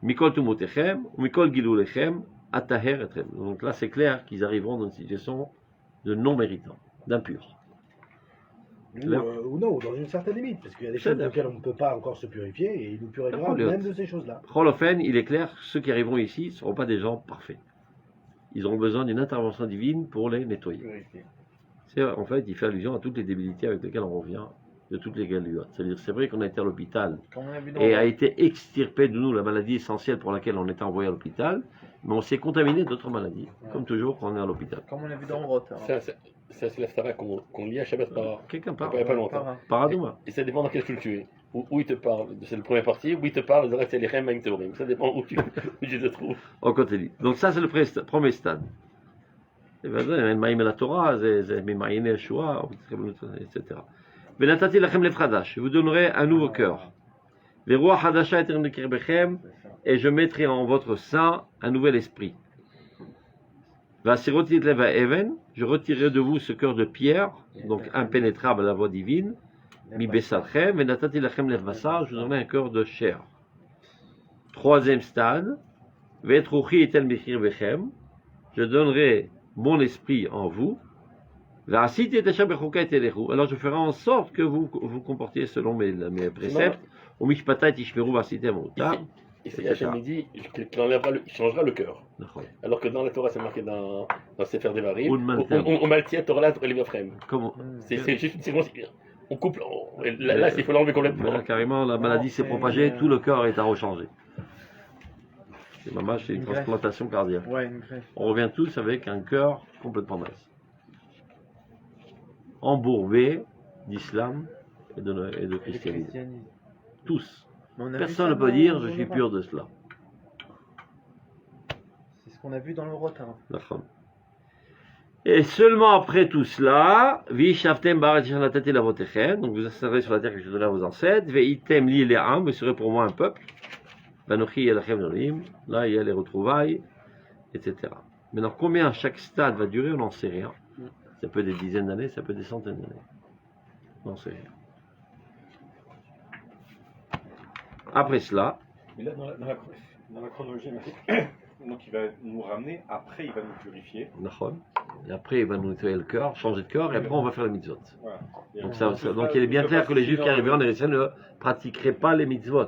[SPEAKER 1] Mikol tumotechem, ou mikol gilulechem, ataher etrem. Donc là, c'est clair qu'ils arriveront dans une situation de non-méritant, d'impur.
[SPEAKER 4] Ou non, ou dans une certaine limite, parce qu'il y a des choses auxquelles on ne peut pas encore se purifier, et il nous purifiera
[SPEAKER 1] D'accord,
[SPEAKER 4] même de ces choses-là.
[SPEAKER 1] Holofen, il est clair, ceux qui arriveront ici ne seront pas des gens parfaits. Ils auront besoin d'une intervention divine pour les nettoyer. En fait, il fait allusion à toutes les débilités avec lesquelles on revient de toutes les galuotes. C'est-à-dire, c'est vrai qu'on a été à l'hôpital
[SPEAKER 3] Comme on a vu dans
[SPEAKER 1] et a été extirpé de nous la maladie essentielle pour laquelle on était envoyé à l'hôpital, mais on s'est contaminé d'autres maladies, comme toujours quand on est à l'hôpital.
[SPEAKER 3] comme on a vu dans le Roth.
[SPEAKER 2] Ça, c'est l'Aftara qu'on lit à Shabbat par
[SPEAKER 1] Quelqu'un parle.
[SPEAKER 2] il n'y a pas longtemps.
[SPEAKER 1] Paradouma.
[SPEAKER 2] Et ça dépend dans quelle culture tu es. Où il te parle, c'est la première partie, où il te parle de Zarak Telechem Maim Teorim. Ça dépend où tu te trouves.
[SPEAKER 1] On continue. Donc ça, c'est le premier stade. Et bien, Maïm la Torah, Maïm Yeshua, etc. Venatati lachem lev chadash. Je vous donnerai un nouveau cœur. Veruach chadasha eterem bekirbechem, et je mettrai en votre sein un nouvel esprit. Vasiroti lev even, je retirerai de vous ce cœur de pierre, donc impénétrable à la voix divine. Mi besatchem, venatati lachem lev basar, je vous donnerai un cœur de chair. Troisième stade. Vetruchi etel bekirbechem, je donnerai mon esprit en vous. Alors je ferai en sorte que vous vous comportiez selon mes préceptes. Au mishpatat tishmeru vasitem otam.
[SPEAKER 2] Ici, Hachem dit qu'il changera le cœur. Alors que dans la Torah, c'est marqué dans Sefer Devarim, on maltient Torah pour les Vafrem.
[SPEAKER 1] Comment?
[SPEAKER 2] C'est juste une séquence. On coupe. Là, il faut l'enlever complètement.
[SPEAKER 1] Là, carrément, la maladie s'est propagée, tout le cœur est à rechanger. C'est c'est une transplantation cardiaque.
[SPEAKER 3] Ouais, une greffe.
[SPEAKER 1] On revient tous avec un cœur complètement mince. Embourbé d'islam et de christianisme. Tous.
[SPEAKER 3] Mais on a vu
[SPEAKER 1] Personne
[SPEAKER 3] ça
[SPEAKER 1] ne peut
[SPEAKER 3] dans-
[SPEAKER 1] dire
[SPEAKER 3] dans
[SPEAKER 1] je
[SPEAKER 3] le
[SPEAKER 1] suis
[SPEAKER 3] Roth.
[SPEAKER 1] pur de cela.
[SPEAKER 3] C'est ce qu'on a vu dans le Roth. Hein.
[SPEAKER 1] D'accord. Et seulement après tout cela, Vishavtem Barat Shanatate Lavotechem, donc vous serez sur la terre que je donnerai à vos ancêtres, Veitem Li Le'am, vous serez pour moi un peuple, Vanochi Yelachem Nolim, là il y a les retrouvailles, etc. Maintenant, combien chaque stade va durer, on n'en sait rien. Ça peut être des dizaines d'années, ça peut être des centaines d'années. On n'en sait rien. Après cela,
[SPEAKER 6] Mais là, dans la chronologie, donc il va nous ramener, après il va nous purifier.
[SPEAKER 1] Nachon, et après il va nous nettoyer le cœur, changer de cœur, et après on va faire les mitzvot.
[SPEAKER 6] Voilà. Et
[SPEAKER 1] Donc,
[SPEAKER 6] on
[SPEAKER 1] donc il est bien clair que les Juifs qui arriveraient en Érythrée ne pratiqueraient pas les mitzvot.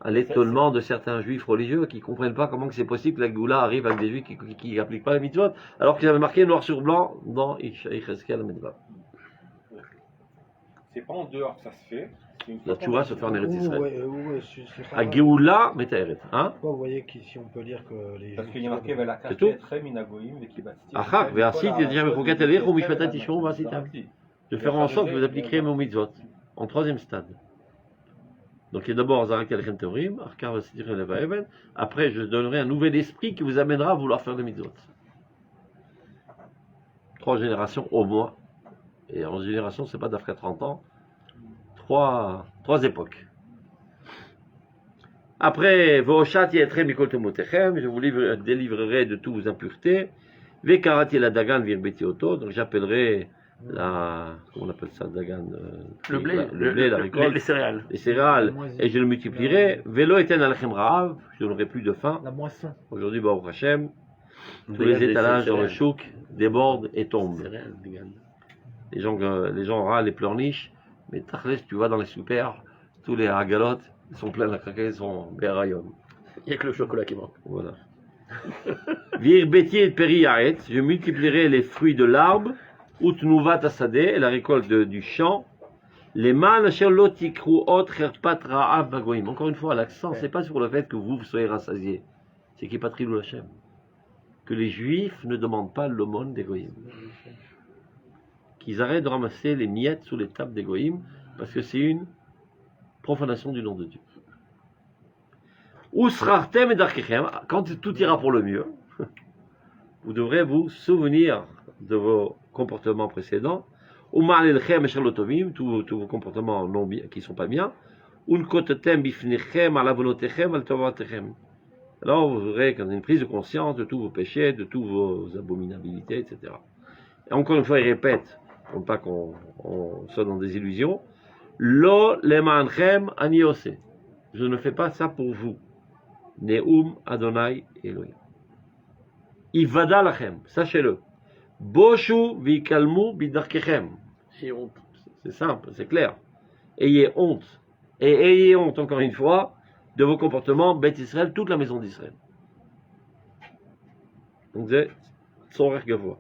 [SPEAKER 1] À l'étonnement de certains Juifs religieux qui ne comprennent pas comment c'est possible que la Goula arrive avec des Juifs qui n'appliquent pas les mitzvot, alors qu'ils avaient marqué noir sur blanc dans Yechezkel Medva.
[SPEAKER 6] C'est pas en dehors que ça se fait. c'est une
[SPEAKER 1] La
[SPEAKER 6] fois
[SPEAKER 1] Tchoura
[SPEAKER 6] qu'on
[SPEAKER 1] se
[SPEAKER 6] est-
[SPEAKER 1] fait en Eretz Israël.
[SPEAKER 4] c'est pas
[SPEAKER 1] À
[SPEAKER 4] mal.
[SPEAKER 1] Géoula, Metaeret. Hein?
[SPEAKER 4] Pourquoi vous voyez qu'ici on peut lire que les
[SPEAKER 7] Parce
[SPEAKER 4] Juifs
[SPEAKER 7] qu'il y a marqué
[SPEAKER 1] C'est
[SPEAKER 7] Velakate
[SPEAKER 1] tout.
[SPEAKER 7] Etrem Inagoïm Vekibatsiti.
[SPEAKER 1] Achak, Veasit, Yedjam, Mechokat, Elech, ou Mishpatat, Tishmon, Vasitam. De faire en sorte que vous appliquerez mon mitzvot. En troisième stade. Donc il y a d'abord Zarak Alechem Teorim, Arkar Vasitir Leva Even. Après, je donnerai un nouvel esprit qui vous amènera à vouloir faire des mitzvot. 3 générations au moins. Et en génération, c'est pas d'après 30 ans. 3 époques. Après, Voshati Etrem Mikol Tomotechem, je vous délivrerai de toutes vos impuretés. Vekarati la Dagan Virbeti Oto, donc j'appellerai la. Comment on appelle ça, Dagan
[SPEAKER 2] Le blé,
[SPEAKER 1] la récolte.
[SPEAKER 2] les céréales.
[SPEAKER 1] Les céréales, et je le multiplierai. Vélo eten alechem ra'av, je n'aurai plus de faim.
[SPEAKER 3] La moisson.
[SPEAKER 1] Aujourd'hui, Baruch Hashem, tous les étalages dans le chouk débordent et tombent. Les gens râlent et pleurnichent, mais tachlès, tu vas dans les super, tous les hagalotes, ils sont pleins de craquer, ils sont berayom.
[SPEAKER 2] Il n'y a que le chocolat qui manque.
[SPEAKER 1] Voilà. Vir beti et peri yaet, je multiplierai les fruits de l'arbre, utnuvat asadeh, et la récolte du champ. Les man asher lo tikru ot cherpat ra'av bagoim. Encore une fois, l'accent, c'est pas sur le fait que vous soyez rassasiés, c'est qu'il patrie l'Hachem. Que les Juifs ne demandent pas l'aumône des goïms. Qu'ils arrêtent de ramasser les miettes sous les tables des goïms, parce que c'est une profanation du nom de Dieu. Usrartem et darkechem, quand tout ira pour le mieux, vous devrez vous souvenir de vos comportements précédents. ou ma'alelchem et shalotovim, tous vos comportements non bien, qui ne sont pas bien, ou n'kotetem bifnechem alavonotechem altovatechem. Alors vous aurez une prise de conscience de tous vos péchés, de tous vos abominabilités, etc. Et encore une fois, il répète, pour pas qu'on soit dans des illusions, lo lemanchem aniose. Je ne fais pas ça pour vous. Neum Adonai Elohim. Ivada lachem, sachez-le. Boshu vikalmu bidarkechem. C'est simple, c'est clair. Ayez honte. Et ayez honte, encore une fois, de vos comportements, Beth Israël, toute la maison d'Israël. Donc c'est son gavois.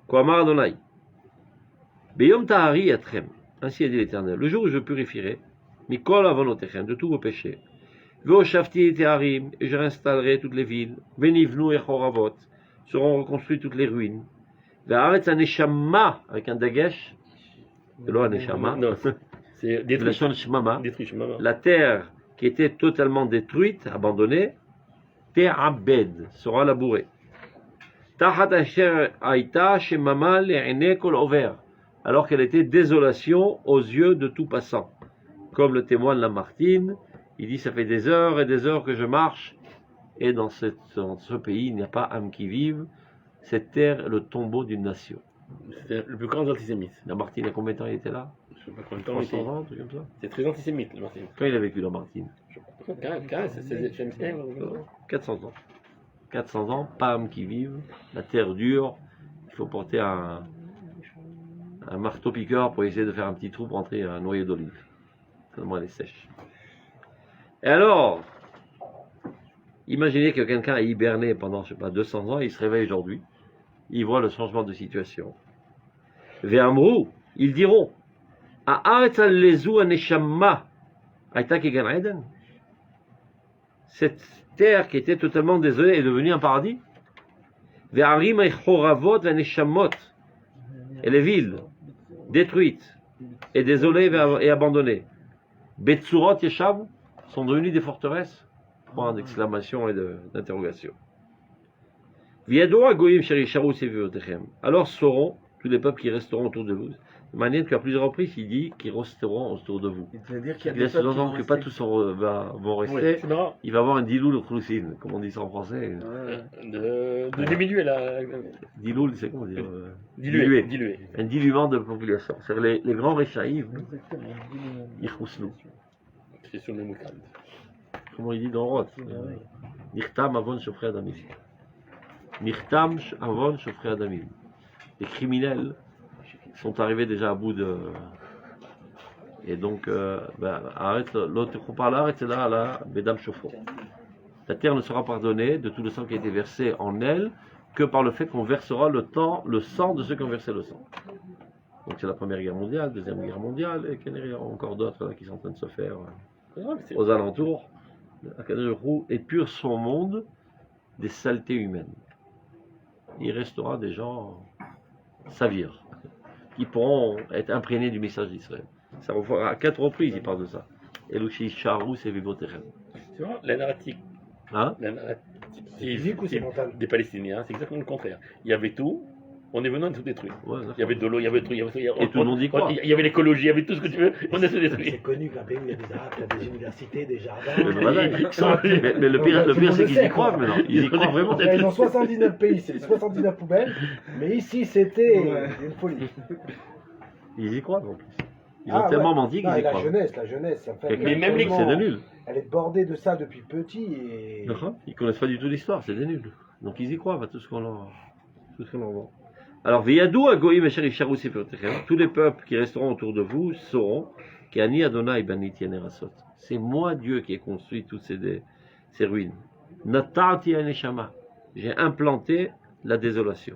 [SPEAKER 1] Koamar Adonai. Beyom tahari atchem. Ainsi a dit l'Éternel. Le jour où je purifierai, mikol avonotechem, de tous vos péchés. Ve'oshavti et teharim, et je réinstallerai toutes les villes. Venivnu et choravot, seront reconstruites toutes les ruines. Ve'aretz aneshama, avec un dagesh, de l'eau aneshama,
[SPEAKER 2] Non, c'est détruit.
[SPEAKER 1] la shmama,
[SPEAKER 2] Détruit, Shemama.
[SPEAKER 1] la terre qui était totalement détruite, abandonnée, te'abed, sera labourée. Tachat asher aïta shemama le'ene kol over, alors qu'elle était désolation aux yeux de tout passant. Comme le témoigne Lamartine, il dit ça fait des heures et des heures que je marche, et dans ce pays il n'y a pas âme qui vive, cette terre est le tombeau d'une nation.
[SPEAKER 2] C'est le plus grand antisémite.
[SPEAKER 1] Lamartine, il y a combien de temps il était là?
[SPEAKER 2] Je sais pas combien de temps il
[SPEAKER 1] 300
[SPEAKER 2] était.
[SPEAKER 1] ans, un truc comme ça.
[SPEAKER 2] C'est très antisémite, le Martin.
[SPEAKER 1] Quand il a vécu Lamartine?
[SPEAKER 2] C'est James Taylor.
[SPEAKER 1] 400 ans. 400 ans, pas âme qui vive, la terre dure, il faut porter un marteau-piqueur pour essayer de faire un petit trou pour entrer un noyau d'olive. Tellement elle est sèche. Et alors, imaginez que quelqu'un a hiberné pendant, je sais pas, 200 ans, il se réveille aujourd'hui, il voit le changement de situation. Ve'amrou, ils diront, Ha'aretz al-lezu aneshama, aïta ke Gan Eden. Cette terre qui était totalement désolée est devenue un paradis. Ve'arim eichoravot ve'neshamot, et les villes détruites et désolées et abandonnées. Betsurot yeshav sont devenues des forteresses. Point d'exclamation et d'interrogation. Alors sauront tous les peuples qui resteront autour de vous. De manière qu'à plusieurs reprises, il dit qu'ils resteront autour de vous.
[SPEAKER 3] Il veut dire qu'il y a
[SPEAKER 1] Il laisse
[SPEAKER 3] des peuples qui
[SPEAKER 1] sous-entendre
[SPEAKER 3] vont
[SPEAKER 1] que pas
[SPEAKER 3] rester.
[SPEAKER 1] tous vont
[SPEAKER 2] Oui,
[SPEAKER 1] rester.
[SPEAKER 2] c'est marrant.
[SPEAKER 1] Il va y avoir un diloul khlousin, comme on dit ça en français.
[SPEAKER 3] Ouais.
[SPEAKER 2] De diminuer la.
[SPEAKER 1] Diloul, c'est comment dire
[SPEAKER 2] Diluer.
[SPEAKER 1] Un diluement de population. C'est-à-dire les grands réchaïves,
[SPEAKER 3] Exactement.
[SPEAKER 1] ils khouslou.
[SPEAKER 2] C'est sur le même cadre.
[SPEAKER 1] Comment il dit dans Roth Nirtam avon shofrei adamim. Nirtam avon shofrei adamim. Les criminels sont arrivés déjà à bout de. Et donc, arrête, l'autre qu'on parle là, c'est là, Bedam Shofo. La terre ne sera pardonnée de tout le sang qui a été versé en elle que par le fait qu'on versera le sang de ceux qui ont versé le sang. Donc c'est la Première Guerre mondiale, Deuxième Guerre mondiale, et qu'il y a encore d'autres là, qui sont en train de se faire aux alentours. Akadosh Baruch Hu épure son monde des saletés humaines. Il restera des gens savirs qui pourront être imprégnés du message d'Israël. Ça à 4 reprises, il parle de ça. Elushi Charou, c'est Vivotechem.
[SPEAKER 2] Tu vois, la narrative.
[SPEAKER 1] Hein?
[SPEAKER 2] La narrative
[SPEAKER 4] physique ou c'est mental?
[SPEAKER 2] des Palestiniens, c'est exactement le contraire. Il y avait tout, on est venu, on a tout détruit.
[SPEAKER 1] Ouais,
[SPEAKER 2] Il y avait de l'eau, il y avait tout, il y avait tout.
[SPEAKER 1] Et tout le monde y croit.
[SPEAKER 2] Il y avait l'écologie, il y avait tout ce que tu veux, on a tout
[SPEAKER 4] C'est
[SPEAKER 2] détruit.
[SPEAKER 4] connu qu'un pays où il y a des Arabes, il y a des universités, des jardins.
[SPEAKER 1] Mais voilà. Mais le pire, c'est qu'ils y croient maintenant. Ils y croient vraiment.
[SPEAKER 4] Ils ont 79 pays, c'est 79 poubelles. Mais ici, c'était une folie.
[SPEAKER 1] Ils y croient en plus. Ils ont tellement menti qu'ils y
[SPEAKER 4] La
[SPEAKER 1] croient.
[SPEAKER 4] jeunesse, en fait.
[SPEAKER 1] Mais même les c'est des nuls.
[SPEAKER 4] Elle est bordée de ça depuis petit et.
[SPEAKER 1] Ils connaissent pas du tout l'histoire, c'est des nuls. Donc ils y croient, tout ce qu'on leur vend. Alors, Veyadou Agoïm Asher Yisharu Seferotechem, tous les peuples qui resteront autour de vous sauront qu'Ani Adonai Banit Yanerasot. C'est moi Dieu qui ai construit toutes ces ruines. Natati Aneshama. J'ai implanté la désolation.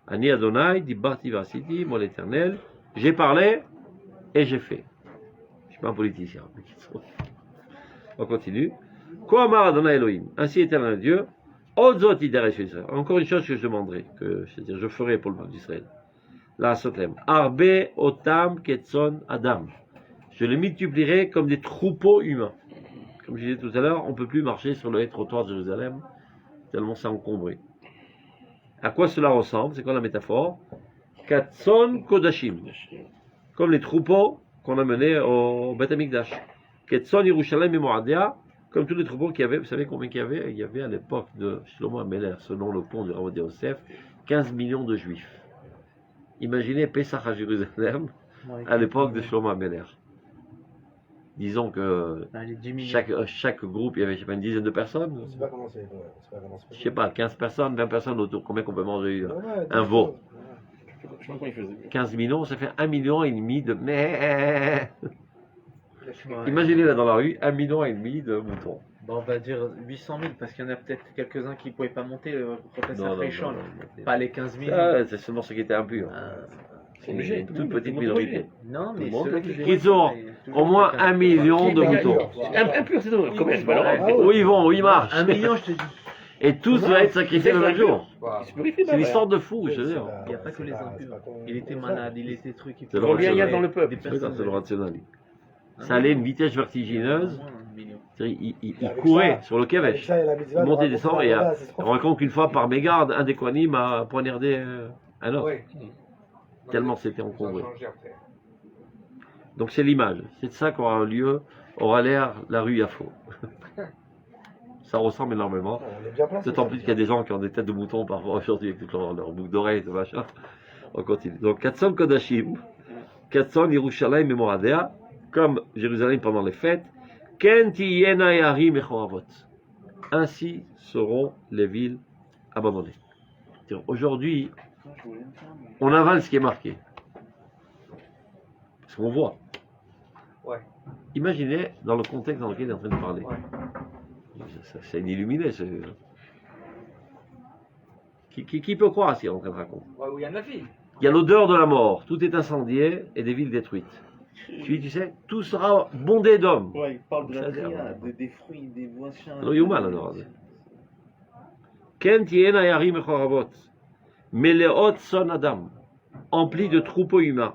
[SPEAKER 1] Ani Adonai Dibarti Vasiti, moi l'Éternel, j'ai parlé et j'ai fait. Je suis pas un politicien. On continue. Koamar Adonai Elohim. Ainsi Éternel Dieu. Odzot Idaresh Israël. Encore une chose que je demanderai, c'est-à-dire je ferai pour le peuple d'Israël. La Sotlem. Arbe Otam Ketson Adam. Je les multiplierai comme des troupeaux humains. Comme je disais tout à l'heure, on ne peut plus marcher sur le trottoir de Jérusalem, tellement c'est encombré. À quoi cela ressemble? C'est quoi la métaphore? Katson Kodashim. Comme les troupeaux qu'on a menés au Beth Amikdash. Ketson Yerushalayim et Moadia, comme tous les troupeaux qu'il y avait. Vous savez combien qu'il y avait? Il y avait à l'époque de Shlomo HaMelech, selon le pont du Rav Yosef, 15 millions de juifs. Imaginez Pesach à Jérusalem à l'époque de Shlomo HaMelech. Disons que
[SPEAKER 3] Les 10 millions.
[SPEAKER 1] chaque groupe, il y avait je sais pas, une dizaine de personnes.
[SPEAKER 4] On sait pas comment c'est. Ouais, on sait pas comment c'est.
[SPEAKER 1] Je sais pas, 15 personnes, 20 personnes autour. Combien qu'on peut manger
[SPEAKER 4] Ouais, ouais,
[SPEAKER 1] un veau?
[SPEAKER 2] Je sais pas comment il faisait.
[SPEAKER 1] 15 millions, ça fait 1,5 million de mais.
[SPEAKER 3] Ouais.
[SPEAKER 1] Imaginez là dans la rue, 1,5 million de moutons.
[SPEAKER 3] Bon, on va dire 800 000 parce qu'il y en a peut-être quelques-uns qui ne pouvaient pas monter le professeur
[SPEAKER 1] Non,
[SPEAKER 3] Reichon.
[SPEAKER 1] non.
[SPEAKER 3] Pas les 15 000.
[SPEAKER 1] Ça, c'est seulement ceux qui étaient impurs.
[SPEAKER 2] C'est obligé.
[SPEAKER 1] Une toute petite minorité.
[SPEAKER 3] Non,
[SPEAKER 2] Tout
[SPEAKER 3] mais
[SPEAKER 2] le monde
[SPEAKER 3] ceux
[SPEAKER 2] est
[SPEAKER 3] qui
[SPEAKER 2] obligé.
[SPEAKER 1] Qu'ils ont au moins 1 million de moutons.
[SPEAKER 2] Impur, c'est tout. Commerce, bah
[SPEAKER 3] Ouais.
[SPEAKER 2] alors.
[SPEAKER 1] Où ils vont, où ils marchent.
[SPEAKER 3] 1 million, je te dis.
[SPEAKER 1] Et tous vont être sacrifiés le même jour.
[SPEAKER 2] Il se purifie,
[SPEAKER 1] C'est une histoire de fou, je veux dire.
[SPEAKER 3] Il n'y a pas que les impurs. Il était malade, il était truc.
[SPEAKER 1] C'est le
[SPEAKER 2] Combien il y a dans le peuple?
[SPEAKER 3] Des
[SPEAKER 1] C'est
[SPEAKER 3] personnes.
[SPEAKER 1] le rationnel. Ça allait à une vitesse vertigineuse.
[SPEAKER 3] Au moins 1 million.
[SPEAKER 1] C'est-à-dire, il
[SPEAKER 4] Avec
[SPEAKER 1] courait
[SPEAKER 4] ça,
[SPEAKER 1] sur le
[SPEAKER 4] Avec
[SPEAKER 1] Kevesh.
[SPEAKER 4] ça, il y a la mitzvah
[SPEAKER 1] Il
[SPEAKER 4] de
[SPEAKER 1] montait,
[SPEAKER 4] raconter
[SPEAKER 1] descend,
[SPEAKER 4] la
[SPEAKER 1] et
[SPEAKER 4] Haggadah, c'est trop
[SPEAKER 1] on raconte qu'une fois par mégarde, un des Kohanim a poignardé un autre.
[SPEAKER 5] Oui.
[SPEAKER 1] Tellement c'était
[SPEAKER 5] Ça a
[SPEAKER 1] encombré.
[SPEAKER 5] changé après.
[SPEAKER 1] Donc c'est l'image. C'est de ça qu'aura lieu, aura l'air la rue Yafo. Ça ressemble énormément.
[SPEAKER 4] On est bien placé.
[SPEAKER 1] D'autant plus qu'il y a des gens qui ont des têtes de moutons parfois aujourd'hui avec leur boucle d'oreille, de machin. On continue. Donc 400 Kodashim, 400 Yerushalayim et Moradea, comme Jérusalem pendant les fêtes. Ken tiyena yarim echoravot. Ainsi seront les villes abandonnées. C'est-à-dire, aujourd'hui, on avale ce qui est marqué. Parce qu'on voit.
[SPEAKER 5] Ouais.
[SPEAKER 1] Imaginez dans le contexte dans lequel il est en train de parler.
[SPEAKER 5] Ouais.
[SPEAKER 1] C'est un illuminé. Qui peut croire à ce qu'il est en train de raconter?
[SPEAKER 5] Ouais, où il y a de la fille.
[SPEAKER 1] Il y a l'odeur de la mort, tout est incendié et des villes détruites. Tu sais, tout sera bondé d'hommes.
[SPEAKER 3] Ouais, il parle de
[SPEAKER 1] Ça,
[SPEAKER 3] la
[SPEAKER 1] c'est
[SPEAKER 3] triade, des fruits, des voisins.
[SPEAKER 1] לא יאומן הדבר הזה. כן תהיינה יערים מחורבות, מלאות צאן אדם, emplis de troupeaux humains,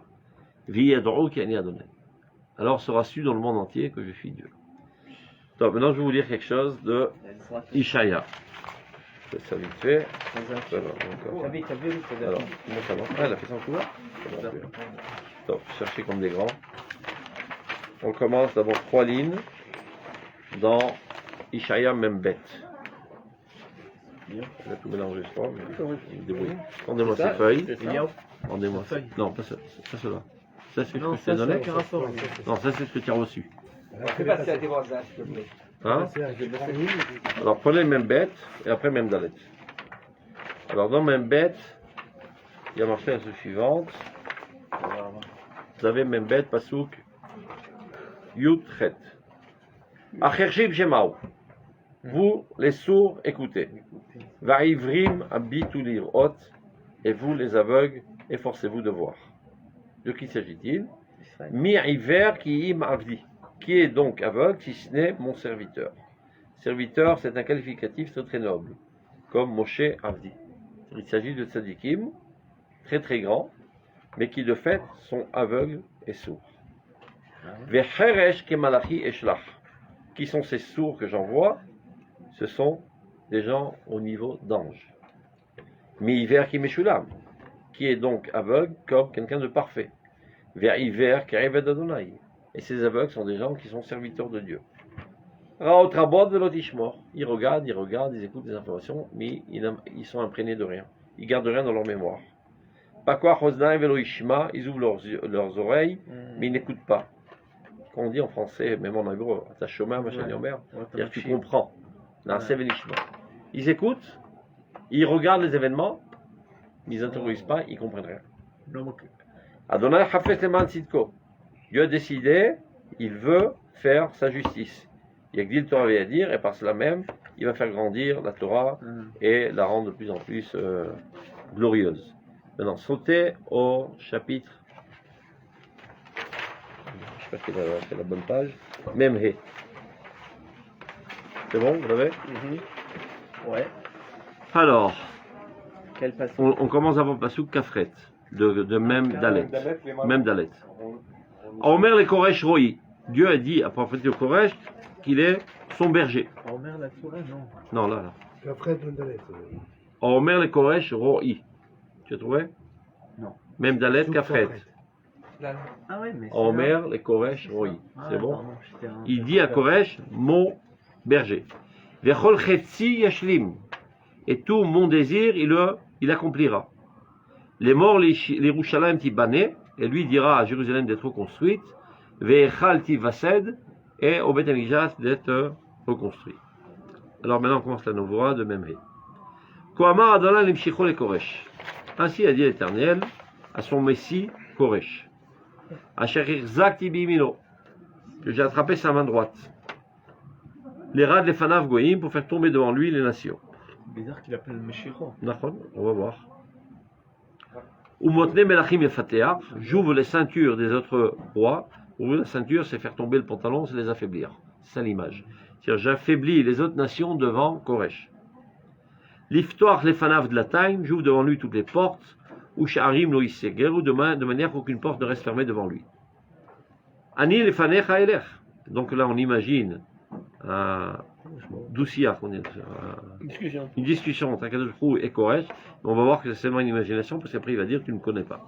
[SPEAKER 1] וידעו כי אני אדוני. Alors sera su dans le monde entier que je suis Dieu. Donc maintenant je vais vous lire quelque chose de Ishaïa. Ça vite fait. Voilà, encore.
[SPEAKER 3] T'as vu,
[SPEAKER 1] Alors, comment ça marche? Ah, elle a fait son couvert? Donc, cherchez comme des grands. On commence d'abord 3 lignes dans Ishaïa Membet. On a tout mélangé, je crois, mais débrouillez. Rendez-moi ces feuilles. Rendez-moi ça. Non, pas cela. Ça, c'est ce que je t'ai donné. Non, ça, c'est ce que tu as reçu.
[SPEAKER 5] Fais passer à tes voisins, s'il te plaît.
[SPEAKER 1] Hein? Alors, prenez Membet et après Memdalet. Alors, dans Membet, il y a marqué la chose suivante. Vous avez Membet, Pasouk, Yud, Chet. Achershim Shemao. Vous, les sourds, écoutez. Vaivrim abitu lirot. Et vous, les aveugles, efforcez-vous de voir. De qui s'agit-il? Mi iver ki im avdi. Qui est donc aveugle, si ce n'est mon serviteur. Serviteur, c'est un qualificatif très très noble, comme Moshe Avdi. Il s'agit de tzadikim, très très grands, mais qui de fait sont aveugles et sourds. Vecheresh kemalachi eshlach. Qui sont ces sourds que j'envoie? Ce sont des gens au niveau d'ange. Mi iver ki meshulam, qui est donc aveugle comme quelqu'un de parfait. Vers iver ki eved Adonai. Et ces aveugles sont des gens qui sont serviteurs de Dieu. Raot rabot velot ishmor. Ils regardent, ils écoutent des informations, mais ils sont imprégnés de rien. Ils gardent rien dans leur mémoire. Pakwa choznaim velo ishma. Ils ouvrent leurs oreilles, mais ils n'écoutent pas. Quand on dit en français, même en hébreu, ta choma, machin, yomer, c'est-à-dire que tu comprends. Ils écoutent, ils regardent les événements, mais ils n'interrogisent pas, ils ne comprennent rien. Adonai chafet leman tzidko. Dieu a décidé, il veut faire sa justice. Yagdil Torah à dire, et par cela même, il va faire grandir la Torah et la rendre de plus en plus glorieuse. Maintenant, sautez au chapitre. Je sais pas si c'est la bonne page. Memhe. C'est bon, vous l'avez?
[SPEAKER 3] Ouais.
[SPEAKER 1] Alors,
[SPEAKER 3] Quel passage?
[SPEAKER 1] on commence avant le pasuk Kafret, de même Dalet. Même Dalet. Omer le Koresh Roi. Dieu a dit à prophétie au Koresh qu'il est son berger.
[SPEAKER 3] Omer la Tourelle, non.
[SPEAKER 1] Non, là.
[SPEAKER 4] Après, Mendalet.
[SPEAKER 1] Omer le Koresh Roi. Tu as trouvé?
[SPEAKER 3] Non.
[SPEAKER 1] Même Dalet
[SPEAKER 3] Sous
[SPEAKER 1] Kafret.
[SPEAKER 5] Là,
[SPEAKER 3] Ah ouais, mais.
[SPEAKER 1] Omer, les Koresh, oui.
[SPEAKER 3] Ah,
[SPEAKER 1] C'est bon.
[SPEAKER 3] pardon, j'étais un-
[SPEAKER 1] Il dit à Koresh, mon berger. Vechol chetzi yashlim. Et tout mon désir, il accomplira. Les morts, les Yerushalayim tibané, et lui dira à Jérusalem d'être reconstruite. Ve'echal tivased, et au Beth Amikdash d'être reconstruit. Alors maintenant on commence la Novoa de Memré. Koamar Adonai limshicho le Koresh. Ainsi a dit l'Éternel à son Messie Koresh. Asher irzakti bimino, que j'ai attrapé sa main droite. Les rad les fanav goyim pour faire tomber devant lui les nations.
[SPEAKER 3] Bizarre qu'il appelle Meshiro.
[SPEAKER 1] Nachon, on va voir. Umotne melachim yafateach, j'ouvre les ceintures des autres rois. Ouvrir la ceinture, c'est faire tomber le pantalon, c'est les affaiblir. C'est ça l'image. C'est-à-dire, j'affaiblis les autres nations devant Koresh. L'iftoach les fanav de la taille, j'ouvre devant lui toutes les portes. Ou sha'arim lo issegeru, de manière qu'aucune porte ne reste fermée devant lui. Ani les fanecha elech. Donc là, on imagine un douciard,
[SPEAKER 2] Discussion.
[SPEAKER 1] une discussion entre Akadosh Baruch Hu et Koresh. On va voir que c'est seulement une imagination, parce qu'après il va dire tu ne connais pas.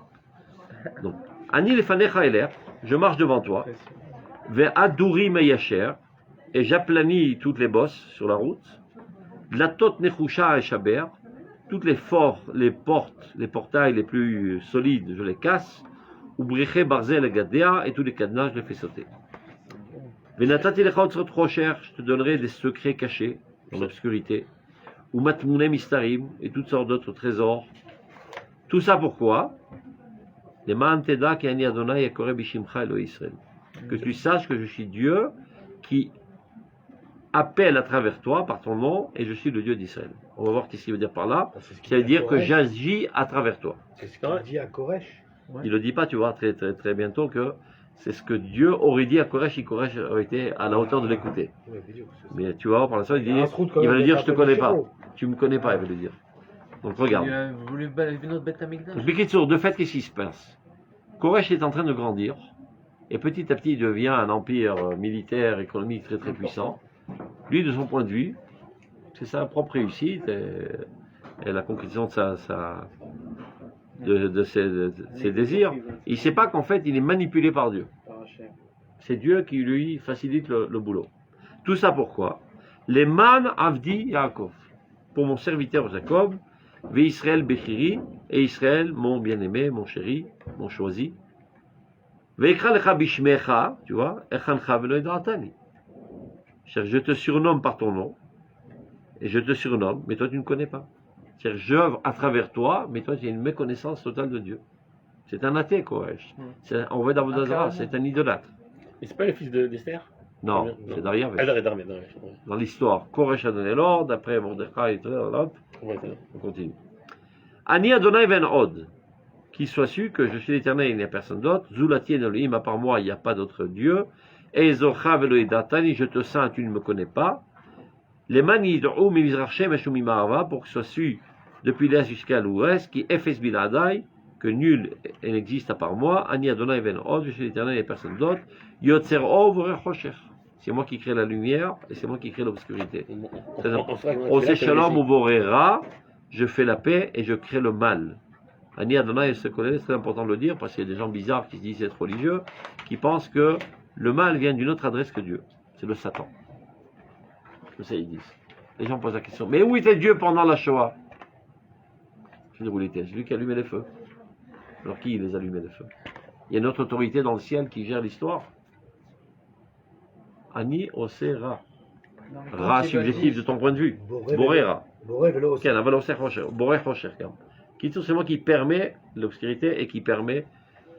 [SPEAKER 1] Donc, Ani les fanecha elech, je marche devant toi. Ve'aduri meyasher, et j'aplanis toutes les bosses sur la route. Latot nechusha et shaber, toutes les portes, les portails les plus solides, je les casse. Ubriche barzel et gadea, et tous les cadenas, je les fais sauter. Venatati lechot trop cher, je te donnerai des secrets cachés dans l'obscurité. Ou matmune mistarim, et toutes sortes d'autres trésors. Tout ça pourquoi? Les ma'anteda ki ani Adonai yakore bishimcha Elo Israël. Que tu saches que je suis Dieu qui appelle à travers toi par ton nom et je suis le Dieu d'Israël. On va voir ce qu'il veut dire par là.
[SPEAKER 4] C'est ce qu'il
[SPEAKER 1] Ça veut
[SPEAKER 4] dit à
[SPEAKER 1] dire que
[SPEAKER 4] Koresh.
[SPEAKER 1] j'agis à travers toi.
[SPEAKER 4] C'est ce qu'il dit à Koresh.
[SPEAKER 1] Il ne le dit pas, tu vois, très, très, très bientôt que c'est ce que Dieu aurait dit à Koresh si Koresh aurait été à la hauteur de l'écouter.
[SPEAKER 4] Ouais, vidéo, c'est ça.
[SPEAKER 1] Mais tu vois, par l'instant, il
[SPEAKER 4] y a un
[SPEAKER 1] dit,
[SPEAKER 4] trou de quand
[SPEAKER 1] il va
[SPEAKER 4] même
[SPEAKER 1] lui dire
[SPEAKER 4] de
[SPEAKER 1] je te
[SPEAKER 4] taper
[SPEAKER 1] connais
[SPEAKER 4] le
[SPEAKER 1] pas.
[SPEAKER 4] chiro.
[SPEAKER 1] Tu me connais pas, il va lui dire. Donc regarde.
[SPEAKER 3] Il a voulu balayer notre bête amygdale.
[SPEAKER 1] Donc, Bikitsour, de fait, qu'est-ce qui se passe? Koresh est en train de grandir, et petit à petit, il devient un empire militaire, économique très très puissant. Lui, de son point de vue, c'est sa propre réussite et la concrétisation de ses désirs. Il ne sait pas qu'en fait, il est manipulé par Dieu. C'est Dieu qui lui facilite le boulot. Tout ça pourquoi? Les man avdi Yaakov, pour mon serviteur Jacob, ve Israël Bechiri, et Israël, mon bien-aimé, mon chéri, mon choisi. Veikra lecha bishmecha, tu vois, echancha velo hidratani. Je te surnomme par ton nom, et je te surnomme, mais toi tu ne connais pas. C'est-à-dire, j'œuvre à travers toi, mais toi tu as une méconnaissance totale de Dieu. C'est un athée, Koresh. On va dans Vodazara, c'est un idolâtre.
[SPEAKER 2] Mais c'est pas le fils d'Esther?
[SPEAKER 1] Non,
[SPEAKER 2] Non.
[SPEAKER 1] c'est derrière.
[SPEAKER 2] Ah, d'arrêt.
[SPEAKER 1] Dans l'histoire, Koresh a donné l'ordre, après Mordechai et tout, hop,
[SPEAKER 2] Ouais, c'est bon.
[SPEAKER 1] on continue. Ani Adonai ben Od, qu'il soit su que je suis l'Éternel, il n'y a personne d'autre. Zulati Elohim, à part moi, il n'y a pas d'autre Dieu. Ezocha velo idatani, je te sens, tu ne me connais pas. Les mani d'Ou mimizrachem eshum mimarava, pour que ce soit su depuis l'est jusqu'à l'ouest, qui efes biladai, que nul n'existe à part moi. Ani Adonai ben Od, je suis l'Éternel, il n'y a personne d'autre. Yotzer ov rechocher. C'est moi qui crée la lumière et c'est moi qui crée l'obscurité. Ose shalom ou borera, je fais la paix et je crée le mal. Ani Adonai se connaît, c'est très important de le dire parce qu'il y a des gens bizarres qui se disent être religieux, qui pensent que le mal vient d'une autre adresse que Dieu. C'est le Satan. Comme ça ils disent. Les gens posent la question, mais où était Dieu pendant la Shoah? Je dis où il était, c'est lui qui allumait les feux. Alors qui les allumait les feux? Il y a une autre autorité dans le ciel qui gère l'histoire. Ani Osera. Ra subjectif de ton point de vue. Borera.
[SPEAKER 4] Boré, vélo aussi.
[SPEAKER 1] Ken, aval Oser Rocher. Boré Rocher. C'est moi qui permet l'obscurité et qui permet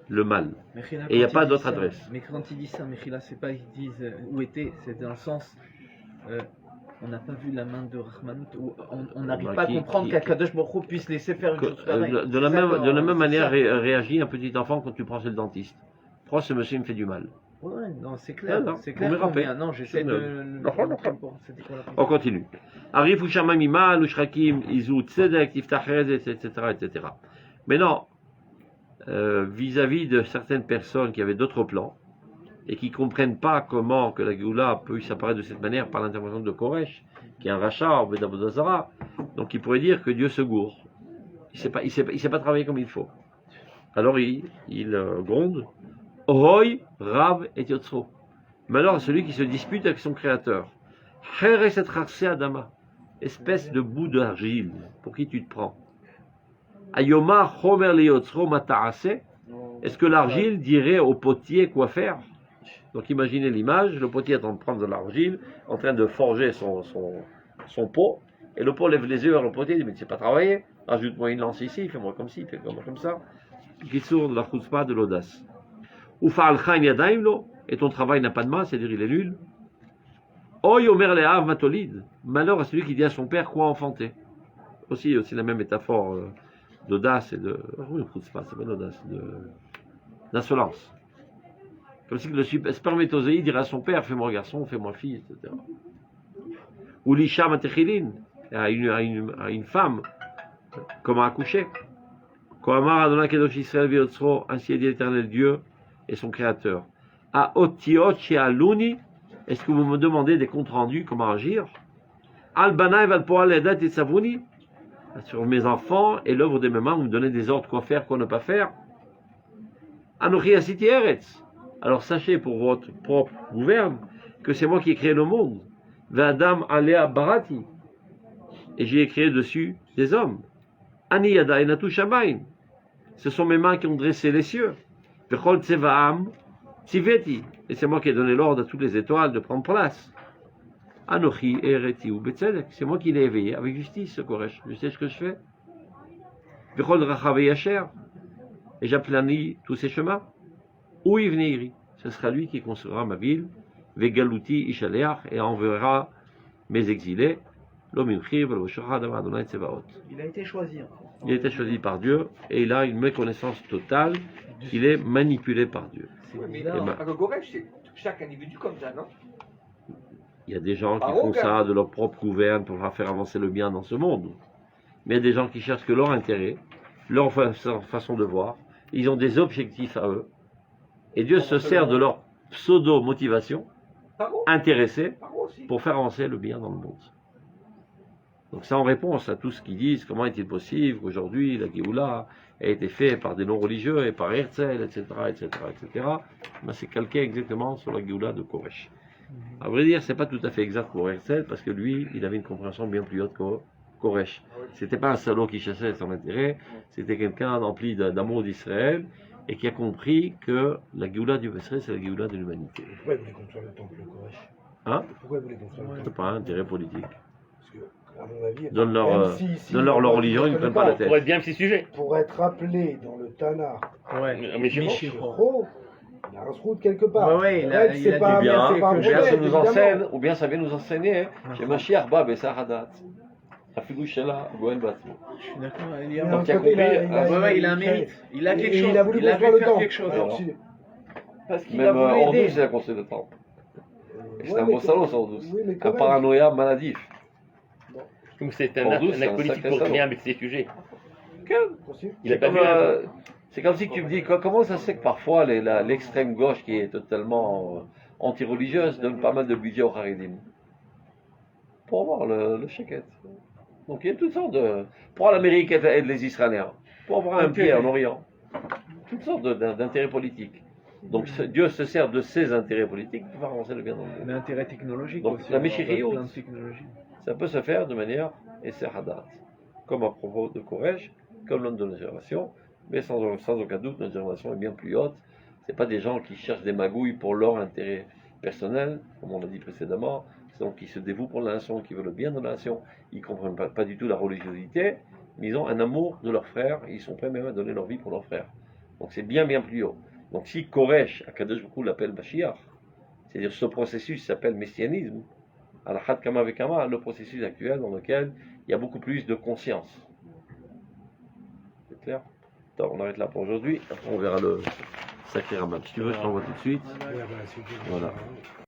[SPEAKER 1] le mal.
[SPEAKER 3] Mechila,
[SPEAKER 1] Et il n'y a
[SPEAKER 3] quand
[SPEAKER 1] pas
[SPEAKER 3] il
[SPEAKER 1] d'autre
[SPEAKER 3] dit ça-
[SPEAKER 1] adresse.
[SPEAKER 3] Mais quand il dit ça, Mechila, c'est pas qu'ils disent où était, c'est dans le sens. On n'a pas vu la main de Rahmanut, ou on n'arrive
[SPEAKER 1] Bah,
[SPEAKER 3] pas à
[SPEAKER 1] qui-
[SPEAKER 3] comprendre
[SPEAKER 1] qui-
[SPEAKER 3] qu'Akadosh Baruch Hu puisse laisser faire une chose pareille.
[SPEAKER 1] De la
[SPEAKER 3] C'est ça,
[SPEAKER 1] même
[SPEAKER 3] c'est
[SPEAKER 1] manière
[SPEAKER 3] ça.
[SPEAKER 1] réagit un petit enfant quand tu prends chez le dentiste. Prends ce monsieur, il me fait du mal.
[SPEAKER 3] Ouais, non, c'est clair.
[SPEAKER 1] Non, non,
[SPEAKER 3] c'est
[SPEAKER 1] vous
[SPEAKER 3] clair.
[SPEAKER 1] me rappelez.
[SPEAKER 3] Non, j'essaie
[SPEAKER 1] Je
[SPEAKER 3] de.
[SPEAKER 1] ne-
[SPEAKER 3] C'était quoi la
[SPEAKER 1] On continue. Arif ou Shamamima, Lushrakim, Izu, Tzedek, Tiftachez, etc., etc. Maintenant, vis-à-vis de certaines personnes qui avaient d'autres plans et qui ne comprennent pas comment que la Géoula peut s'apparaître de cette manière par l'intervention de Koresh, qui est un rachat en Bédabodazara, donc il pourrait dire que Dieu se gourre. Il ne sait pas travailler comme il faut. Alors il gronde. Roy, Rav et Yotzro. Malheur à celui qui se dispute avec son créateur. Cheres et Charse Adama. Espèce de bout d'argile. Pour qui tu te prends? Ayoma Chomer le Yotzro Mataase. Est-ce que l'argile dirait au potier quoi faire? Donc imaginez l'image, le potier est en train de prendre de l'argile, en train de forger son pot, et le pot lève les yeux vers le potier, il dit mais tu sais pas travailler, ajoute-moi une lance ici, fais-moi comme ci, fais-moi comme ça. Qui sort de la chutzpah, de l'audace. Ou fa'alcha yadaimlo, et ton travail n'a pas de main, c'est-à-dire il est nul. Oy omer le'av matolid, malheur à celui qui dit à son père quoi enfanter. Aussi la même métaphore d'audace et de... Oui, chutzpah, c'est pas d'audace, d'insolence. Comme si le spermatozoïde dirait à son père, fais-moi garçon, fais-moi fille, etc. Ou l'isha matechilin, à une femme, comment accoucher. Kohamar Adonai Kedosh Israël V'Yotzro, ainsi a dit l'Éternel Dieu et son Créateur. A otiot she'aluni, est-ce que vous me demandez des comptes rendus, comment agir? Al banai val poal edat et savuni, sur mes enfants et l'œuvre de mes mains, vous me donnez des ordres, quoi faire, quoi ne pas faire. Anochi asiti eretz. Alors sachez pour votre propre gouverne que c'est moi qui ai créé le monde. V'adam alea barati. Et j'ai créé dessus des hommes. Ani yada enatu shamayim. Ce sont mes mains qui ont dressé les cieux. V'chol tsevaam tziveti. Et c'est moi qui ai donné l'ordre à toutes les étoiles de prendre place. Anochi ereti ou betzedek. C'est moi qui l'ai éveillé avec justice, ce Koresh. Je sais ce que je fais. V'chol rachavei yasher. Et j'aplanis tous ces chemins. Où il venait, ce sera lui qui construira ma ville, Vegaluti Ishaleach, et enverra mes exilés, L'Omimchir, Adonai Tsevaot.
[SPEAKER 3] Il a été choisi.
[SPEAKER 1] Il a été choisi par Dieu, et il a une méconnaissance totale qu'il est manipulé par Dieu.
[SPEAKER 5] Ouais, mais
[SPEAKER 1] Et
[SPEAKER 5] non,
[SPEAKER 1] ma-
[SPEAKER 5] à Gogoresh, c'est chaque individu comme ça, non?
[SPEAKER 1] Il y a des gens qui
[SPEAKER 5] Ah,
[SPEAKER 1] font
[SPEAKER 5] ok.
[SPEAKER 1] ça de leur propre gouverne pour faire avancer le bien dans ce monde. Mais il y a des gens qui cherchent que leur intérêt, leur façon de voir, ils ont des objectifs à eux, et Dieu se sert de leur pseudo-motivation
[SPEAKER 5] Paro,
[SPEAKER 1] intéressée
[SPEAKER 5] Paro aussi.
[SPEAKER 1] pour faire avancer le bien dans le monde. Donc c'est en réponse à tout ce qu'ils disent, comment est-il possible qu'aujourd'hui la Géoula a été faite par des non-religieux et par Herzl, etc., etc., etc. Ben, c'est calqué exactement sur la Géoula de Koresh. À vrai dire, c'est pas tout à fait exact pour Herzl, parce que lui, il avait une compréhension bien plus haute que Koresh. C'était pas un salaud qui chassait son intérêt, c'était quelqu'un empli d'amour d'Israël, et qui a compris que la Géoula du Israël, c'est la Géoula de l'humanité.
[SPEAKER 4] Pourquoi ils voulaient construire le temple, le Koresh?
[SPEAKER 1] Hein?
[SPEAKER 4] Pourquoi ils voulaient construire le
[SPEAKER 1] C'est
[SPEAKER 4] temple?
[SPEAKER 1] pas un intérêt politique.
[SPEAKER 4] Parce que, à mon avis,
[SPEAKER 1] Donne leur,
[SPEAKER 4] même si
[SPEAKER 1] donne leur
[SPEAKER 4] on
[SPEAKER 1] religion, ils ne
[SPEAKER 4] connaît
[SPEAKER 1] prennent pas la tête.
[SPEAKER 2] Pour être bien petit sujet.
[SPEAKER 4] Pour être appelé dans le Tana,
[SPEAKER 3] Ouais.
[SPEAKER 2] Mais Shiro,
[SPEAKER 4] Shiro, il y a un route quelque part.
[SPEAKER 3] Ouais, ouais, il a-
[SPEAKER 4] Règle,
[SPEAKER 3] il
[SPEAKER 4] c'est
[SPEAKER 3] a
[SPEAKER 4] pas,
[SPEAKER 3] dit bien,
[SPEAKER 4] c'est pas un
[SPEAKER 3] ou
[SPEAKER 1] Ou bien ça
[SPEAKER 4] problème,
[SPEAKER 1] nous
[SPEAKER 4] évidemment.
[SPEAKER 1] enseigne, ou bien ça vient nous enseigner, chez Mashiach Bab et Sahadat. Afilou Shela, Goel Batmo.
[SPEAKER 3] Je suis d'accord. Il
[SPEAKER 4] Mais
[SPEAKER 3] y a,
[SPEAKER 4] d'un
[SPEAKER 1] Donc, il a
[SPEAKER 4] côté,
[SPEAKER 1] compris,
[SPEAKER 3] ouais, ouais, il a un mérite. Il a quelque chose.
[SPEAKER 4] Il a voulu construire
[SPEAKER 3] veut
[SPEAKER 4] le
[SPEAKER 3] faire
[SPEAKER 4] temple.
[SPEAKER 3] quelque chose.
[SPEAKER 4] Alors,
[SPEAKER 1] Alors,
[SPEAKER 4] si-
[SPEAKER 3] Parce qu'il a
[SPEAKER 1] Même
[SPEAKER 3] voulu
[SPEAKER 1] Ordous,
[SPEAKER 3] aider.
[SPEAKER 1] il a construit le temple. C'est
[SPEAKER 4] ouais,
[SPEAKER 1] un
[SPEAKER 4] mais
[SPEAKER 1] beau
[SPEAKER 4] quand-
[SPEAKER 1] salaud, ça, Ordous.
[SPEAKER 4] Oui, mais
[SPEAKER 1] Un
[SPEAKER 4] quand même.
[SPEAKER 1] paranoïa maladif.
[SPEAKER 2] comme c'est un
[SPEAKER 1] Ordous,
[SPEAKER 2] acte
[SPEAKER 1] c'est un
[SPEAKER 2] politique
[SPEAKER 1] sacré
[SPEAKER 2] pour
[SPEAKER 1] salaud.
[SPEAKER 2] rien avec ces sujets.
[SPEAKER 4] Possible.
[SPEAKER 2] Il a
[SPEAKER 1] C'est
[SPEAKER 2] pas
[SPEAKER 1] comme,
[SPEAKER 2] vu
[SPEAKER 1] c'est comme si tu me dis, comment ça se fait que parfois l'extrême gauche, qui est totalement anti-religieuse, donne pas mal de budget aux Haridim pour avoir le chéquette. Donc il y a toutes sortes de... Pour l'Amérique aide les Israéliens, pour avoir un pied en Orient. Toutes sortes d'intérêts politiques. Donc Dieu se sert de ses intérêts politiques pour faire avancer le bien dans le monde.
[SPEAKER 3] L'intérêt technologique
[SPEAKER 1] Donc,
[SPEAKER 3] aussi.
[SPEAKER 1] la
[SPEAKER 3] on
[SPEAKER 1] Meshiriout.
[SPEAKER 3] parle de plein de technologies.
[SPEAKER 1] Ça peut se faire de manière Esserhadat, comme à propos de Koresh, comme l'homme de notre génération, mais sans aucun doute, notre génération est bien plus haute. Ce pas des gens qui cherchent des magouilles pour leur intérêt personnel, comme on l'a dit précédemment, c'est donc qui se dévouent pour la nation, qui veulent le bien de la nation, ils ne comprennent pas du tout la religiosité, mais ils ont un amour de leurs frères, et ils sont prêts même à donner leur vie pour leurs frères. Donc c'est bien plus haut. Donc si Koresh, Akadosh Baruch Hu l'appelle Mashiach, c'est-à-dire ce processus s'appelle messianisme, Al-Had Kama Vekama, le processus actuel dans lequel il y a beaucoup plus de conscience. C'est clair? Attends, on arrête là pour aujourd'hui, après on verra le sacré Ramal. Si tu veux, je t'envoie tout de suite.
[SPEAKER 4] Ouais, voilà, c'est-
[SPEAKER 1] Voilà.